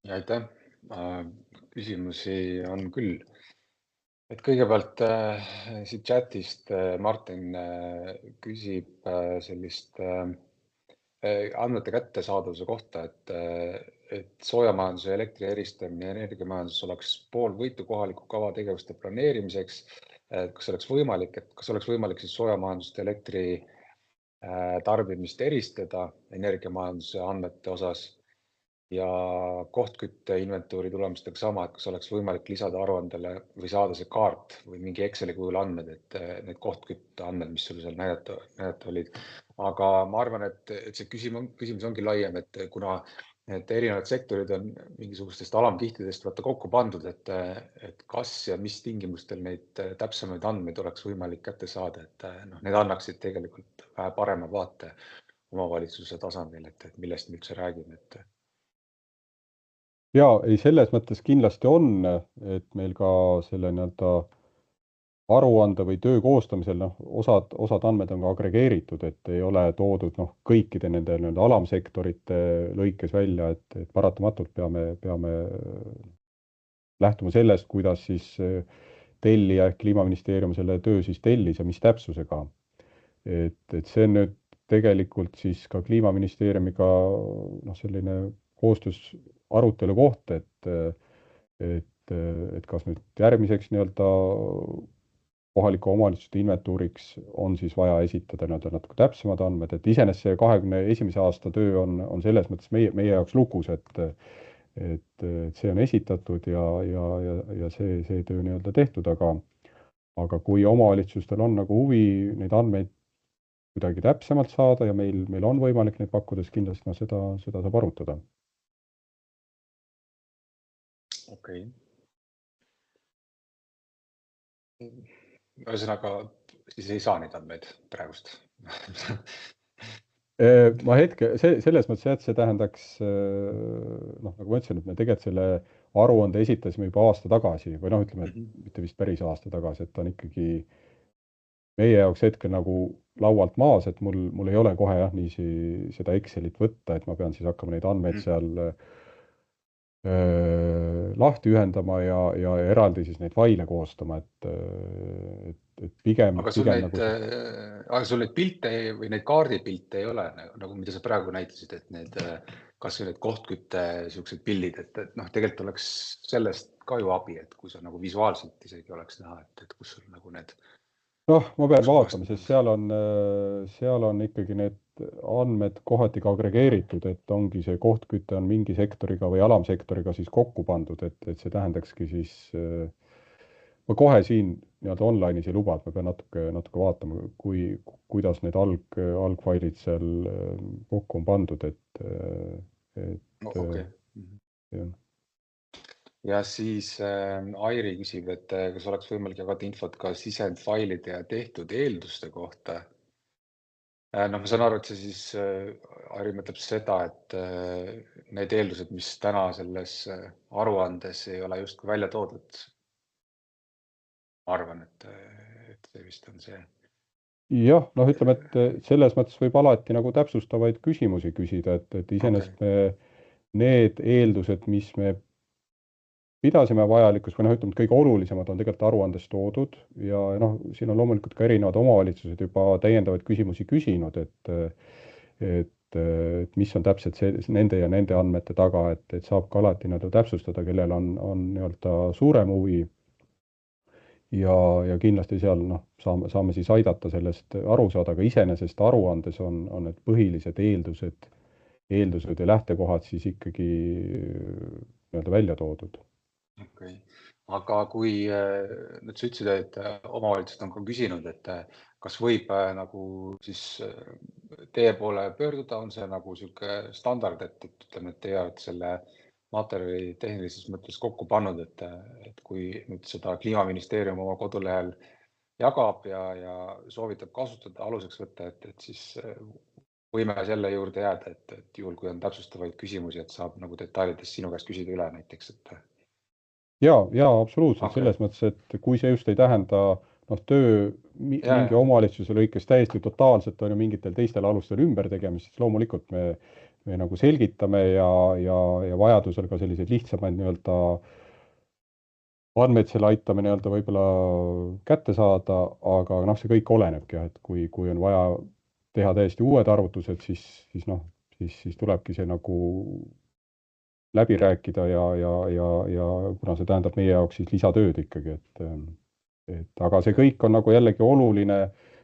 Speaker 1: Ja aitäh, küsimusi on küll. Et kõigepealt siit chatist Martin küsib sellist andmete kättesaadavuse kohta, et soojamajanduse ja elektri eristamine ja energiamajanduses oleks pool võitu kohaliku kava tegevuste planeerimiseks. Kas oleks võimalik siis soojamajandust ja elektri tarbimist eristada energiamajanduse andmete osas? ja kohtkütte inventuuri tulemustega sama, et kas oleks võimalik lisada aruandele või saada see kaart või mingi Exceli kujul andmed, et need kohtkütte andmed, mis sul seal näidata olid. Aga ma arvan, et see küsimus ongi laiem, et kuna et erinevad sektorid on mingisugustest alamkihtidest vaata kokku pandud, et kas ja mis tingimustel neid täpsemaid andmeid oleks võimalik kätte saada, et need annaksid tegelikult vähe parema vaate omavalitsuse tasandil, et millest me üldse räägime,
Speaker 4: Ja ei, selles mõttes kindlasti on, et meil ka selle nii-öelda aruande või töö koostamisel, osad andmed on ka agregeeritud, et ei ole toodud kõikide nende nii-öelda alamsektorite lõikes välja, et paratamatult peame lähtuma sellest, kuidas siis tellija ehk Kliimaministeerium selle töö siis tellis ja mis täpsusega. Et see on nüüd tegelikult siis ka Kliimaministeeriumiga selline koostöös arutelu koht, et kas nüüd järgmiseks nii-öelda kohaliku omavalitsuste inventuuriks on siis vaja esitada nii-öelda natuke täpsemad andmed, et iseenesest see 21. aasta töö on selles mõttes meie jaoks lukus, et see on esitatud ja see töö nii-öelda tehtud, aga kui omavalitsustel on nagu huvi neid andmeid kuidagi täpsemalt saada ja meil on võimalik neid pakkuda, siis kindlasti seda saab arutada.
Speaker 1: Okei. Ühesõnaga, siis ei saa neid andmeid praegust.
Speaker 4: Ma selles mõttes, et see tähendaks, nagu ma ütlesin, et me tegelikult selle aruande esitasime juba aasta tagasi või ütleme, et mitte vist päris aasta tagasi, et ta on ikkagi meie jaoks hetkel nagu laualt maas, et mul ei ole kohe niiviisi seda Excelit võtta, et ma pean siis hakkama neid andmeid seal lahti ühendama ja eraldi siis neid faile koostama, et pigem...
Speaker 1: Aga sul neid pilte või neid kaardipilte ei ole, nagu mida sa praegu näitasid, et need, kas või need kohtkütte siuksed pildid, et tegelikult oleks sellest ka ju abi, et kui sa nagu visuaalselt isegi oleks näha, et kus sul nagu need...
Speaker 4: ma pean vaatama, sest seal on ikkagi need andmed kohati ka agregeeritud, et ongi see kohtküte on mingi sektoriga või alamsektoriga siis kokku pandud, et see tähendakski siis, ma kohe siin nii-öelda online'is ei luba, et ma pean natuke vaatama, kuidas need algfailid seal kokku on pandud,
Speaker 1: Okay. Ja siis Airi küsib, et kas oleks võimalik jagada infot ka sisendfailide ja tehtud eelduste kohta. Ma saan aru, et see siis, Airi mõtleb seda, et need eeldused, mis täna selles aruandes ei ole justkui välja toodud. Ma arvan, et see vist on see.
Speaker 4: Jah, ütleme, et selles mõttes võib alati nagu täpsustavaid küsimusi küsida, et iseenesest need eeldused, mis me pidasime vajalikus või ütleme, kõige olulisemad on tegelikult aruandes toodud ja siin on loomulikult ka erinevad omavalitsused juba täiendavaid küsimusi küsinud, et mis on täpselt nende ja nende andmete taga, et saab ka alati täpsustada, kellel on nii-öelda suurem huvi ja kindlasti seal saame siis aidata sellest aru saada, aga iseenesest aruandes on need põhilised eeldused ja lähtekohad siis ikkagi nii-öelda välja toodud.
Speaker 1: Okay. Aga kui nüüd sa ütlesid, et omavalitsused on ka küsinud, et kas võib nagu siis teie poole pöörduda, on see nagu sihuke standard, et ütleme, et teie olete selle materjali tehnilises mõttes kokku pannud, et kui nüüd seda Kliimaministeerium oma kodulehel jagab ja soovitab kasutada, aluseks võtta, et siis võime selle juurde jääda, et juhul, kui on täpsustavaid küsimusi, et saab nagu detailidest sinu käest küsida üle näiteks, et...
Speaker 4: Ja, absoluutselt. Selles mõttes, et kui see just ei tähenda töö mingi omavalitsuse lõikes täiesti totaalselt on ju mingitel teistel alustel ümber tegemist, siis loomulikult me nagu selgitame ja vajadusel ka selliseid lihtsamaid nii-öelda andmeid selle aitame nii-öelda võib-olla kätte saada, aga see kõik olenebki, et kui on vaja teha täiesti uued arvutused, siis tulebki see nagu läbi rääkida ja kuna see tähendab meie jaoks siis lisatööd ikkagi, et aga see kõik on nagu jällegi oluline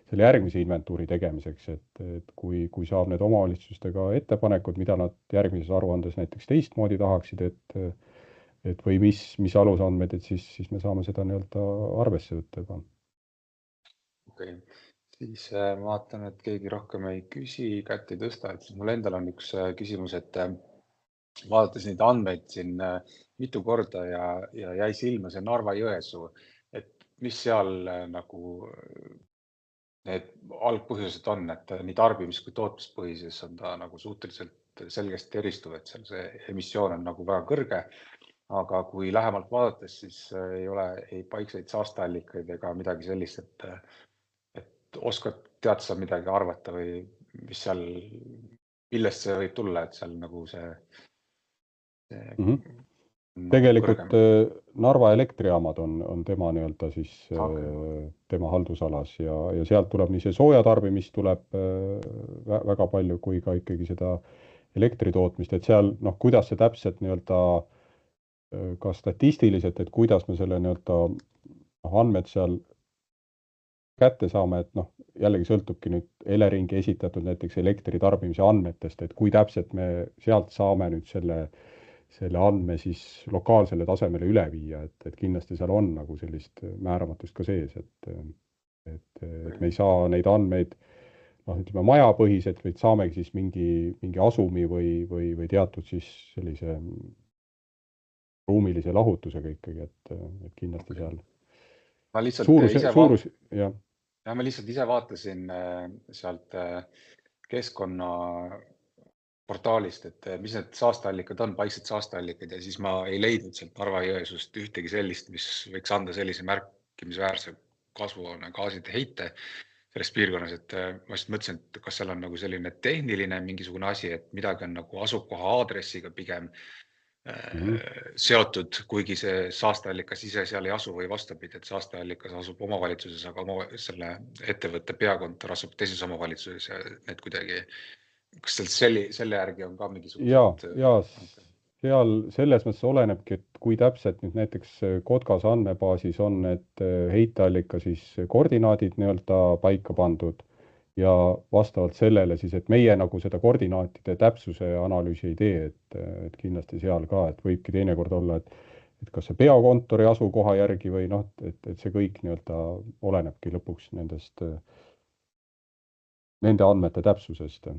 Speaker 4: selle järgmise inventuuri tegemiseks, et kui saab need omavalitsustega ettepanekud, mida nad järgmises aruandes näiteks teistmoodi tahaksid, et või mis alusandmed, et siis me saame seda nii-öelda arvesse võtta juba.
Speaker 1: Okei. Siis ma vaatan, et keegi rohkem ei küsi, kätt ei tõsta, et siis mul endal on üks küsimus, et vaadates neid andmeid siin mitu korda ja jäi silma see Narva-Jõesuu, et mis seal nagu need algpõhjused on, et nii tarbimis- kui tootmispõhises on ta nagu suhteliselt selgesti eristuv, et seal see emissioon on nagu väga kõrge, aga kui lähemalt vaadates, siis ei ole ei paikseid saasteallikaid ega midagi sellist, et tead sa midagi arvata või mis seal, millest see võib tulla, et seal nagu see
Speaker 4: Tegelikult Narva elektrijaamad on tema nii-öelda siis tema haldusalas ja sealt tuleb nii see soojatarbimist tuleb väga palju kui ka ikkagi seda elektritootmist, et seal kuidas see täpselt nii-öelda ka statistiliselt, et kuidas me selle nii-öelda andmed seal kätte saame, et jällegi sõltubki nüüd Eleringi esitatud näiteks elektritarbimise andmetest, et kui täpselt me sealt saame nüüd selle andme siis lokaalsele tasemele üle viia, et kindlasti seal on nagu sellist määramatust ka sees, et me ei saa neid andmeid ütleme majapõhiselt, vaid saamegi siis mingi asumi või teatud siis sellise ruumilise lahutusega ikkagi, et kindlasti seal
Speaker 1: ma lihtsalt ise vaatasin sealt keskkonna portaalist, et mis need saasteallikad on, paiksed saasteallikad ja siis ma ei leidnud sealt Narva-Jõesuust ühtegi sellist, mis võiks anda sellise märkimisväärse kasvuhoonegaaside heite selles piirkonnas, et ma just mõtlesin, et kas seal on nagu selline tehniline mingisugune asi, et midagi on nagu asukoha aadressiga pigem seotud, kuigi see saasteallikas ise seal ei asu või vastupidi, et saasteallikas asub omavalitsuses, aga selle ettevõtte peakontor asub teises omavalitsuses ja need kuidagi, kas selle järgi on ka mingisugused?
Speaker 4: Ja seal selles mõttes olenebki, et kui täpselt nüüd näiteks Kotkas andmebaasis on need heiteallika siis koordinaadid nii-öelda paika pandud ja vastavalt sellele siis, et meie nagu seda koordinaatide täpsuse analüüsi ei tee, et kindlasti seal ka, et võibki teinekord olla, et kas see peakontori asukoha järgi või et see kõik nii-öelda olenebki lõpuks nende andmete täpsusest.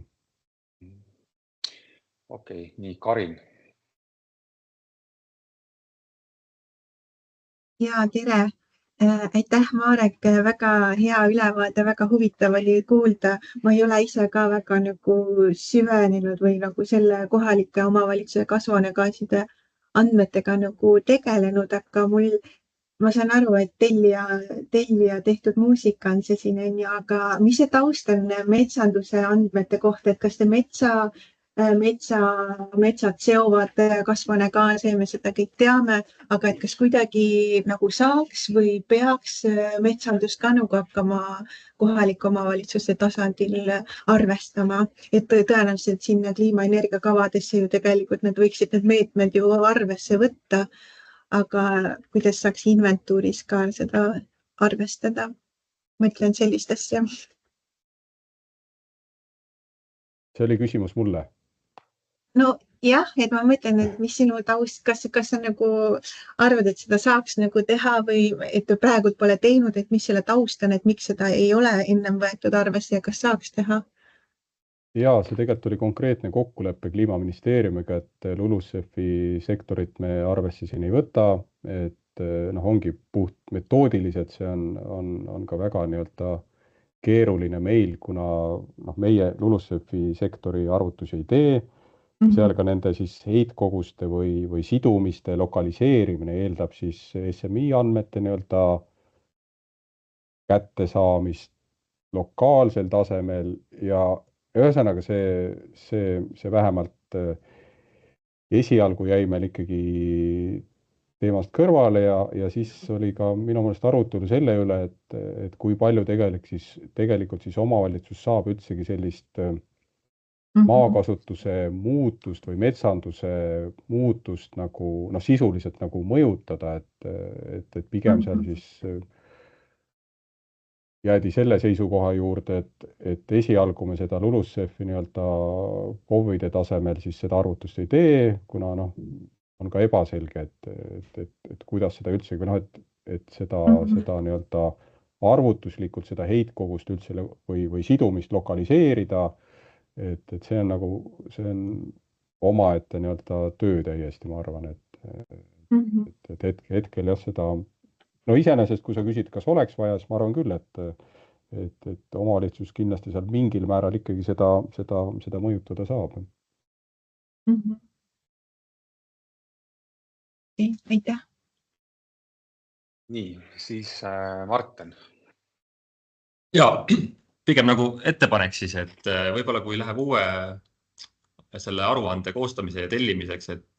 Speaker 1: Okei, nii Karin.
Speaker 5: Ja, tere! Aitäh, Marek, väga hea ülevaade, väga huvitav oli kuulda. Ma ei ole ise ka väga nagu süvenenud või nagu selle kohalike omavalitsuse kasvuhoonegaaside andmetega nagu tegelenud, aga ma saan aru, et tellija tehtud muusika on see siin, aga mis see taust on metsanduse andmete kohta, et kas te metsad seovad kasvuhoonegaase, me seda kõik teame, aga et kas kuidagi nagu saaks või peaks metsandust ka nagu hakkama kohaliku omavalitsuse tasandil arvestama, et tõenäoliselt sinna kliimaenergiakavadesse ju tegelikult need võiksid need meetmed ju arvesse võtta, aga kuidas saaks inventuuris ka seda arvestada? Mõtlen sellist asja.
Speaker 4: See oli küsimus mulle.
Speaker 5: No jah, et ma mõtlen, et mis sinu taust, kas sa nagu arvad, et seda saaks nagu teha või et praegu pole teinud, et mis selle taust on, et miks seda ei ole ennem võetud arvesse ja kas saaks teha?
Speaker 4: Ja see tegelikult oli konkreetne kokkuleppe Kliimaministeeriumiga, et LULUCF-i sektorit me arvesse siin ei võta, et ongi puht metoodiliselt, see on ka väga nii-öelda keeruline meil, kuna meie LULUCF-i sektori arvutusi ei tee, seal ka nende siis heitkoguste või sidumiste lokaliseerimine eeldab siis SMI andmete nii-öelda kättesaamist lokaalsel tasemel ja ühesõnaga see vähemalt esialgu jäi meil ikkagi teemast kõrvale ja siis oli ka minu meelest arutelu selle üle, et kui palju tegelikult siis omavalitsus saab üldsegi sellist maakasutuse muutust või metsanduse muutust nagu sisuliselt nagu mõjutada, et pigem seal siis jäädi selle seisukoha juurde, et esialgu me seda LULUCF-i nii-öelda KOV-ide tasemel siis seda arvutust ei tee, kuna on ka ebaselge, et kuidas seda üldse, või et seda nii-öelda arvutuslikult seda heitkogust üldse või sidumist lokaliseerida, et see on see on omaette nii-öelda töö täiesti, ma arvan, et hetkel jah, seda, iseenesest, kui sa küsid, kas oleks vaja, siis ma arvan küll, et omavalitsus kindlasti seal mingil määral ikkagi seda mõjutada saab.
Speaker 5: Aitäh.
Speaker 1: Nii, siis Martin.
Speaker 6: Ja, pigem nagu ettepanek siis, et võib-olla kui läheb uue selle aruande koostamise ja tellimiseks, et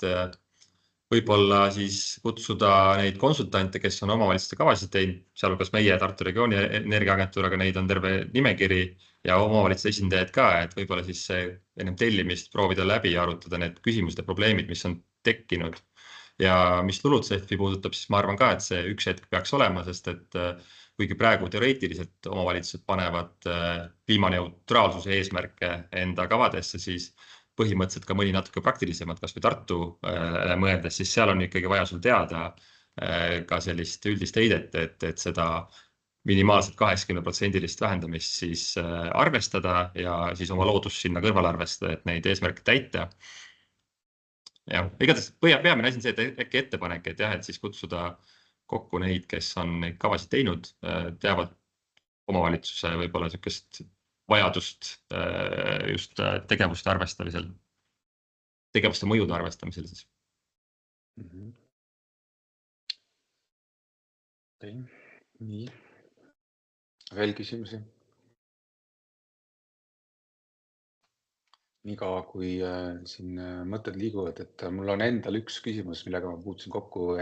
Speaker 6: võib-olla siis kutsuda neid konsultante, kes on omavalitsuste kavasid teinud, sealhulgas meie Tartu regiooni energiaagentuur, aga neid on terve nimekiri ja omavalitsuse esindajaid ka, et võib-olla siis ennem tellimist proovida läbi ja arutada need küsimused ja probleemid, mis on tekkinud. Ja mis LULUCF-i puudutab, siis ma arvan ka, et see üks hetk peaks olema, sest et kuigi praegu teoreetiliselt omavalitsused panevad kliimaneutraalsuse eesmärke enda kavadesse, siis põhimõtteliselt ka mõni natuke praktilisemad, kas või Tartu mõeldes, siis seal on ikkagi vaja sul teada ka sellist üldist heidet, et seda minimaalselt 80% vähendamist siis arvestada ja siis oma loodust sinna kõrval arvestada, et neid eesmärke täita. Ja, igatahes peamine asi on see, et äkki ettepanek, et jah, et siis kutsuda kokku neid, kes on neid kavasid teinud, teavad omavalitsuse võib-olla niisugust vajadust just tegevuste arvestamisel, tegevuste mõjude arvestamisel siis.
Speaker 1: Nii. Veel küsimusi? Niikaua kui siin mõtted liiguvad, et mul on endal üks küsimus, millega ma puutusin kokku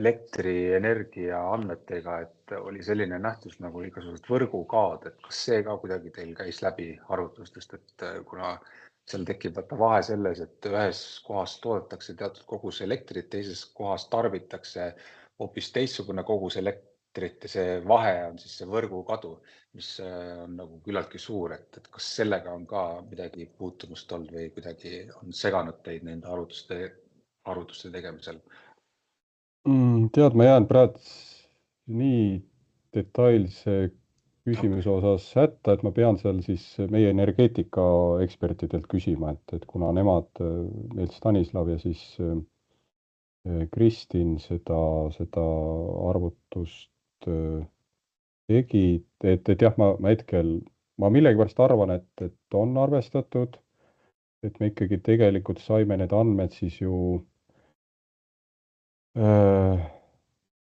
Speaker 1: elektrienergia andmetega, et oli selline nähtus nagu igasugused võrgukaod, et kas see ka kuidagi teil käis läbi arvutustest, et kuna seal tekib vahe selles, et ühes kohas toodetakse teatud kogus elektrit, teises kohas tarbitakse hoopis teistsugune kogus elektrit ja see vahe on siis see võrgukadu, mis on nagu küllaltki suur, et kas sellega on ka midagi puutumust olnud või kuidagi on seganud teid nende arvutuste tegemisel?
Speaker 4: Tead, ma jään praegu nii detailse küsimuse osas hätta, et ma pean seal siis meie energeetika ekspertidelt küsima, et kuna nemad, meil Stanislav ja siis Kristin seda arvutust tegid, et jah, ma hetkel, ma millegipärast arvan, et on arvestatud, et me ikkagi tegelikult saime need andmed siis ju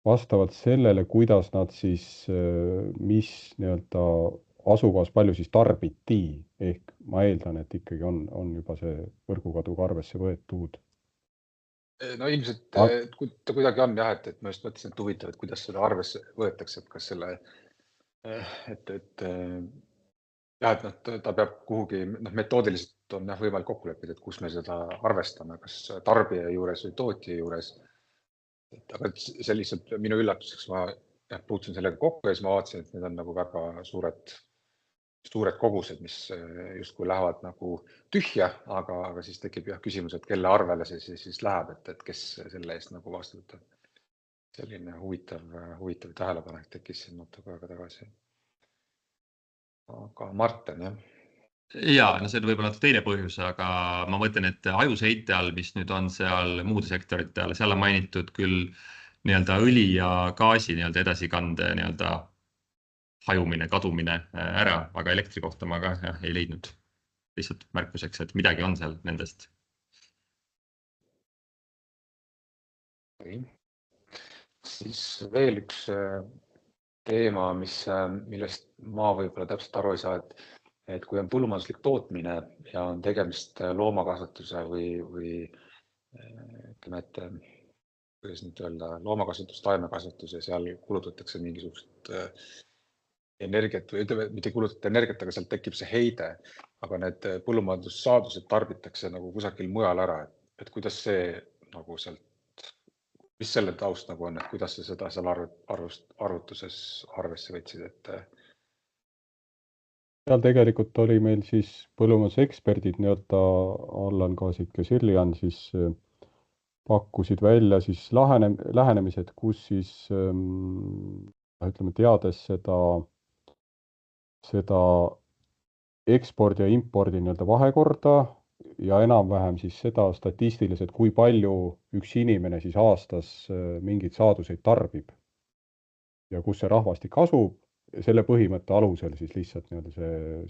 Speaker 4: vastavalt sellele, kuidas nad siis, mis nii-öelda asukohas palju siis tarbiti, ehk ma eeldan, et ikkagi on juba see võrgukaduga arvesse võetud.
Speaker 1: No ilmselt ta kuidagi on jah, et ma just mõtlesin, et huvitav, et kuidas seda arvesse võetakse, et kas selle, et ta peab kuhugi, metoodiliselt on võimalik kokku leppida, et kus me seda arvestame, kas tarbija juures või tootja juures. Aga see lihtsalt minu üllatuseks ma puutusin sellega kokku ja siis ma vaatasin, et need on nagu väga suured kogused, mis justkui lähevad nagu tühja, aga siis tekib jah küsimus, et kelle arvele see siis läheb, et kes selle eest nagu vastutab. Selline huvitav tähelepanek tekkis siin natuke aega tagasi. Aga Martin, jah?
Speaker 6: Ja, no see on võib-olla teine põhjus, aga ma mõtlen, et ajusheite all, mis nüüd on seal muude sektorite all, seal on mainitud küll nii-öelda õli ja gaasi nii-öelda edasikande nii-öelda hajumine, kadumine ära, aga elektri kohta ma ka ei leidnud lihtsalt märkuseks, et midagi on seal nendest.
Speaker 1: Siis veel üks teema, millest ma võib-olla täpselt aru ei saa, et kui on põllumajanduslik tootmine ja on tegemist loomakasvatuse või ütleme, et kuidas nüüd öelda, loomakasvatus, taimekasvatus ja seal kulutatakse mingisugust energiat või ütleme, mitte kulutada energiat, aga sealt tekib see heide, aga need põllumajandussaadused tarbitakse nagu kusagil mujal ära, et kuidas see nagu sealt mis selle taust nagu on, et kuidas sa seda seal arvutuses arvesse võtsid, et
Speaker 4: seal tegelikult oli meil siis põllumajanduseksperdid nii-öelda Allan Kaasik ja Sirlian siis pakkusid välja siis lähenemised, kus siis ütleme, teades seda ekspordi ja impordi nii-öelda vahekorda ja enam-vähem siis seda statistiliselt, kui palju üks inimene siis aastas mingeid saaduseid tarbib ja kus see rahvastik asub, selle põhimõtte alusel siis lihtsalt nii-öelda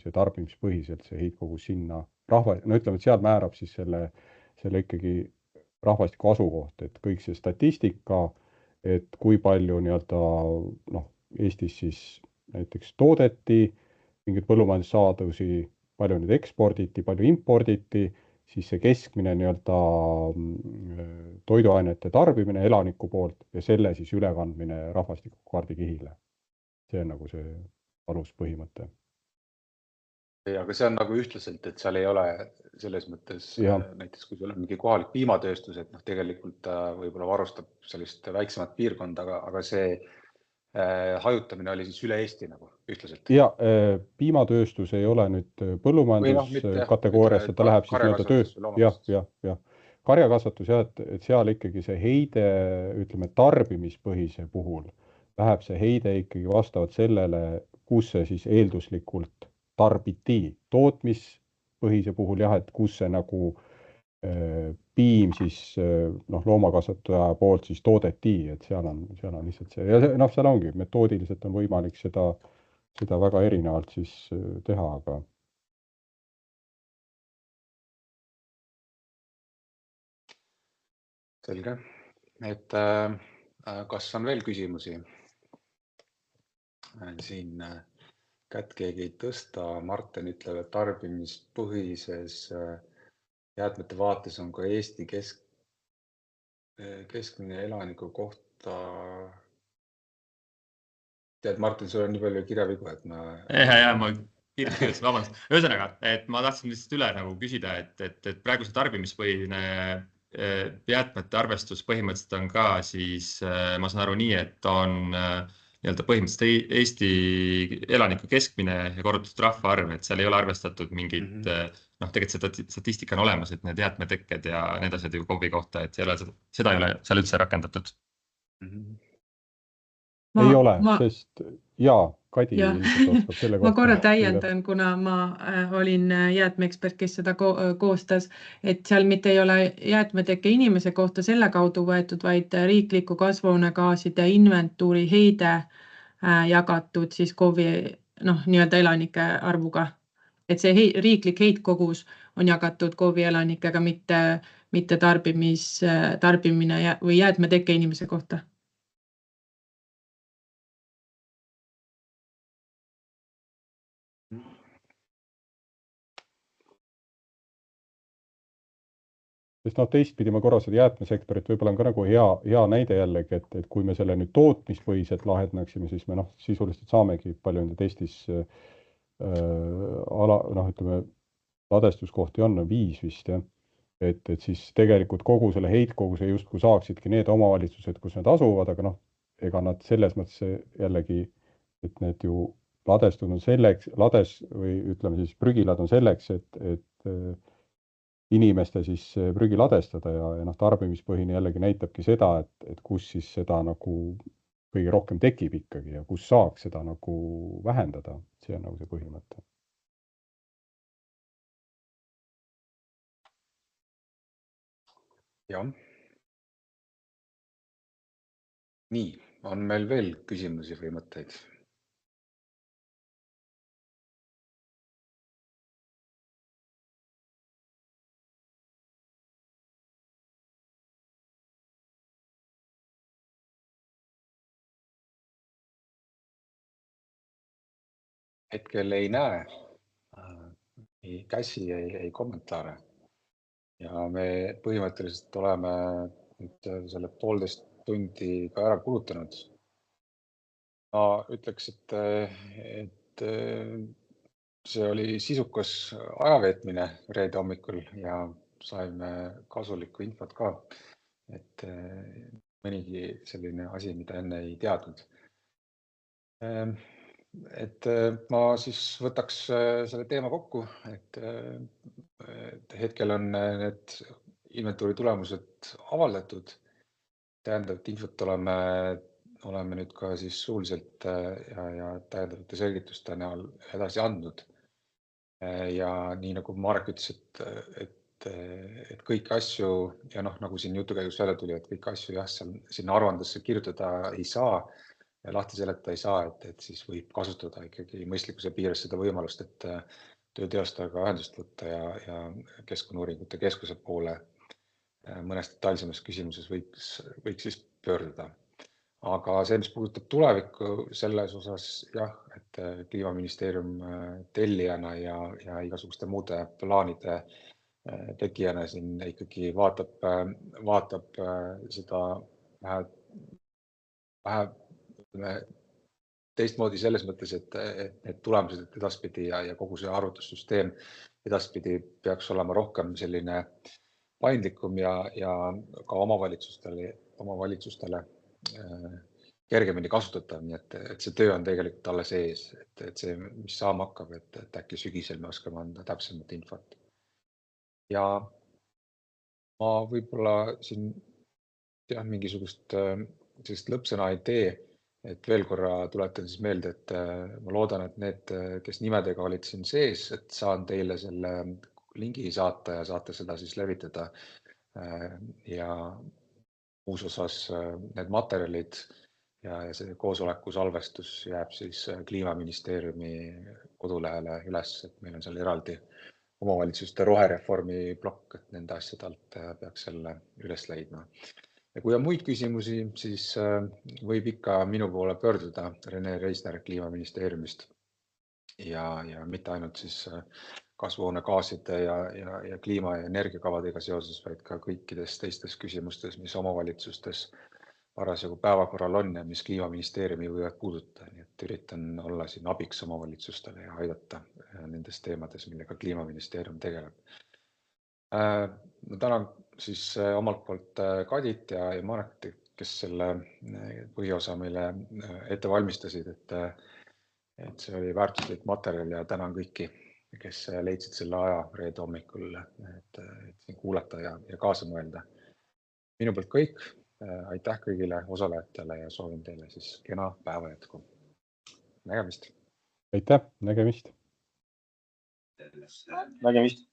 Speaker 4: see tarbimispõhiselt see heitkogus sinna no ütleme, et seal määrab siis selle ikkagi rahvastiku asukoht, et kõik see statistika, et kui palju nii-öelda Eestis siis näiteks toodeti mingeid põllumajandussaadusi, palju neid eksporditi, palju imporditi, siis see keskmine nii-öelda toiduainete tarbimine elaniku poolt ja selle siis ülekandmine rahvastikukaardi kihile. See on nagu see aluspõhimõte.
Speaker 1: Aga see on nagu ühtlaselt, et seal ei ole selles mõttes, näiteks kui sul on mingi kohalik piimatööstus, et tegelikult võib-olla varustab sellist väiksemat piirkonda, aga see hajutamine oli siis üle Eesti nagu ühtlaselt.
Speaker 4: Ja piimatööstus ei ole nüüd põllumajanduskategoorias, ta läheb siis nii-öelda töö. Karjakasvatus, et seal ikkagi see heide, ütleme, tarbimispõhise puhul läheb see heide ikkagi vastavalt sellele, kus see siis eelduslikult tarbiti. Tootmispõhise puhul jah, et kus see nagu piim siis loomakasvataja poolt siis toodeti, et seal on lihtsalt see. Ja seal ongi, metoodiliselt on võimalik seda väga erinevalt siis teha, aga
Speaker 1: selge. Et kas on veel küsimusi? Siin kätt keegi ei tõsta. Martin ütleb, et tarbimispõhises jäätmete vaates on ka Eesti keskmine elaniku kohta. Tead, Martin, sul on nii palju kirjavigu, et ma
Speaker 6: kirjutasin, vabandust. Ühesõnaga, et ma tahtsin lihtsalt üle nagu küsida, et praegu see tarbimispõhine jäätmete arvestus põhimõtteliselt on ka siis, ma saan aru nii, et on nii-öelda põhimõtteliselt Eesti elaniku keskmine ja korrutatud rahvaarv, et seal ei ole arvestatud mingid, tegelikult see statistika on olemas, et need jäätmetekked ja need asjad ju KOV-i kohta, et seda ei ole seal üldse rakendatud.
Speaker 4: Ei ole, sest Kadi oskab selle kohta.
Speaker 2: Ma korra täiendan, kuna ma olin jäätmeekspert, kes seda koostas, et seal mitte ei ole jäätmetekke inimese kohta selle kaudu võetud, vaid riikliku kasvuhoonegaaside inventuuri heide jagatud siis KOV-i nii-öelda elanike arvuga. Et see riiklik heitkogus on jagatud KOV-i elanikega, mitte tarbimine või jäätmetekke inimese kohta.
Speaker 4: Sest teistpidi ma korra seda jäätmesektorit võib-olla on ka nagu hea näide jällegi, et kui me selle nüüd tootmispõhiselt lahendaksime, siis me sisuliselt saamegi palju nüüd Eestis ütleme, ladestuskohti on 5 vist, jah. Et siis tegelikult kogu selle heitkoguse justkui saaksidki need omavalitsused, kus need asuvad, aga ega nad selles mõttes jällegi, et need ju ladestud on selleks, või ütleme siis prügilad on selleks, et inimeste siis prügi ladestada ja tarbimispõhine jällegi näitabki seda, et kus siis seda nagu kõige rohkem tekib ikkagi ja kus saaks seda nagu vähendada. See on nagu see põhimõte.
Speaker 1: Jah. Nii, on meil veel küsimusi või mõtteid? Hetkel ei näe ei käsi, ei kommentaare. Ja me põhimõtteliselt oleme nüüd selle 1,5 tundi ka ära kulutanud. Ma ütleks, et see oli sisukas ajaveetmine reede hommikul ja saime kasulikku infot ka. Et mõnigi selline asi, mida enne ei teadnud. Et ma siis võtaks selle teema kokku, et hetkel on need inventuuri tulemused avaldatud. Täiendavat infot oleme nüüd ka siis suuliselt ja täiendavate selgituste näol edasi andnud. Ja nii nagu Marek ütles, et kõiki asju ja nagu siin jutu käigus välja tuli, et kõiki asju jah, sinna aruandesse kirjutada ei saa ja lahti seletada ei saa, et siis võib kasutada ikkagi mõistlikkuse piires seda võimalust, et töö teostajaga ühendust võtta ja Keskkonnauuringute Keskuse poole mõnes detailsemas küsimuses võiks siis pöörduda. Aga see, mis puudutab tulevikku selles osas, jah, et Kliimaministeerium tellijana ja igasuguste muude plaanide tegijana siin ikkagi vaatab seda vähe teistmoodi selles mõttes, et tulemused edaspidi ja kogu see arvutussüsteem edaspidi peaks olema rohkem selline paindlikum ja ka omavalitsustele kergemini kasutatav, nii et see töö on tegelikult alles ees, et see, mis saama hakkab, et äkki sügisel me oskame anda täpsemat infot. Ja ma võib-olla siin mingisugust lõppsõna ei tee, et veel korra tuletan siis meelde, et ma loodan, et need, kes nimedega olid siin sees, et saan teile selle lingi saata ja saate seda siis levitada ja muus osas need materjalid ja see koosoleku salvestus jääb siis Kliimaministeeriumi kodulehele üles, et meil on seal eraldi omavalitsuste rohereformi plokk, et nende asjade alt peaks selle üles leidma. Ja kui on muid küsimusi, siis võib ikka minu poole pöörduda Rene Reisner Kliimaministeeriumist ja mitte ainult siis kasvuhoonegaaside ja kliima- ja energiakavadega seoses, vaid ka kõikides teistes küsimustes, mis omavalitsustes parasjagu päevakorral on ja mis Kliimaministeeriumi võivad puudutada. Nii et üritan olla siin abiks omavalitsustele ja aidata nendes teemades, millega Kliimaministeerium tegeleb. Ma tänan siis omalt poolt Kadit ja Marek, kes selle põhiosa meile ette valmistasid, et see oli väärtuslik materjal ja tänan kõiki, kes leidsid selle aja reede hommikul, et siin kuulata ja kaasa mõelda. Minu poolt kõik, aitäh kõigile osalejatele ja soovin teile siis kena päeva jätku. Nägemist!
Speaker 4: Aitäh, nägemist!
Speaker 7: Nägemist!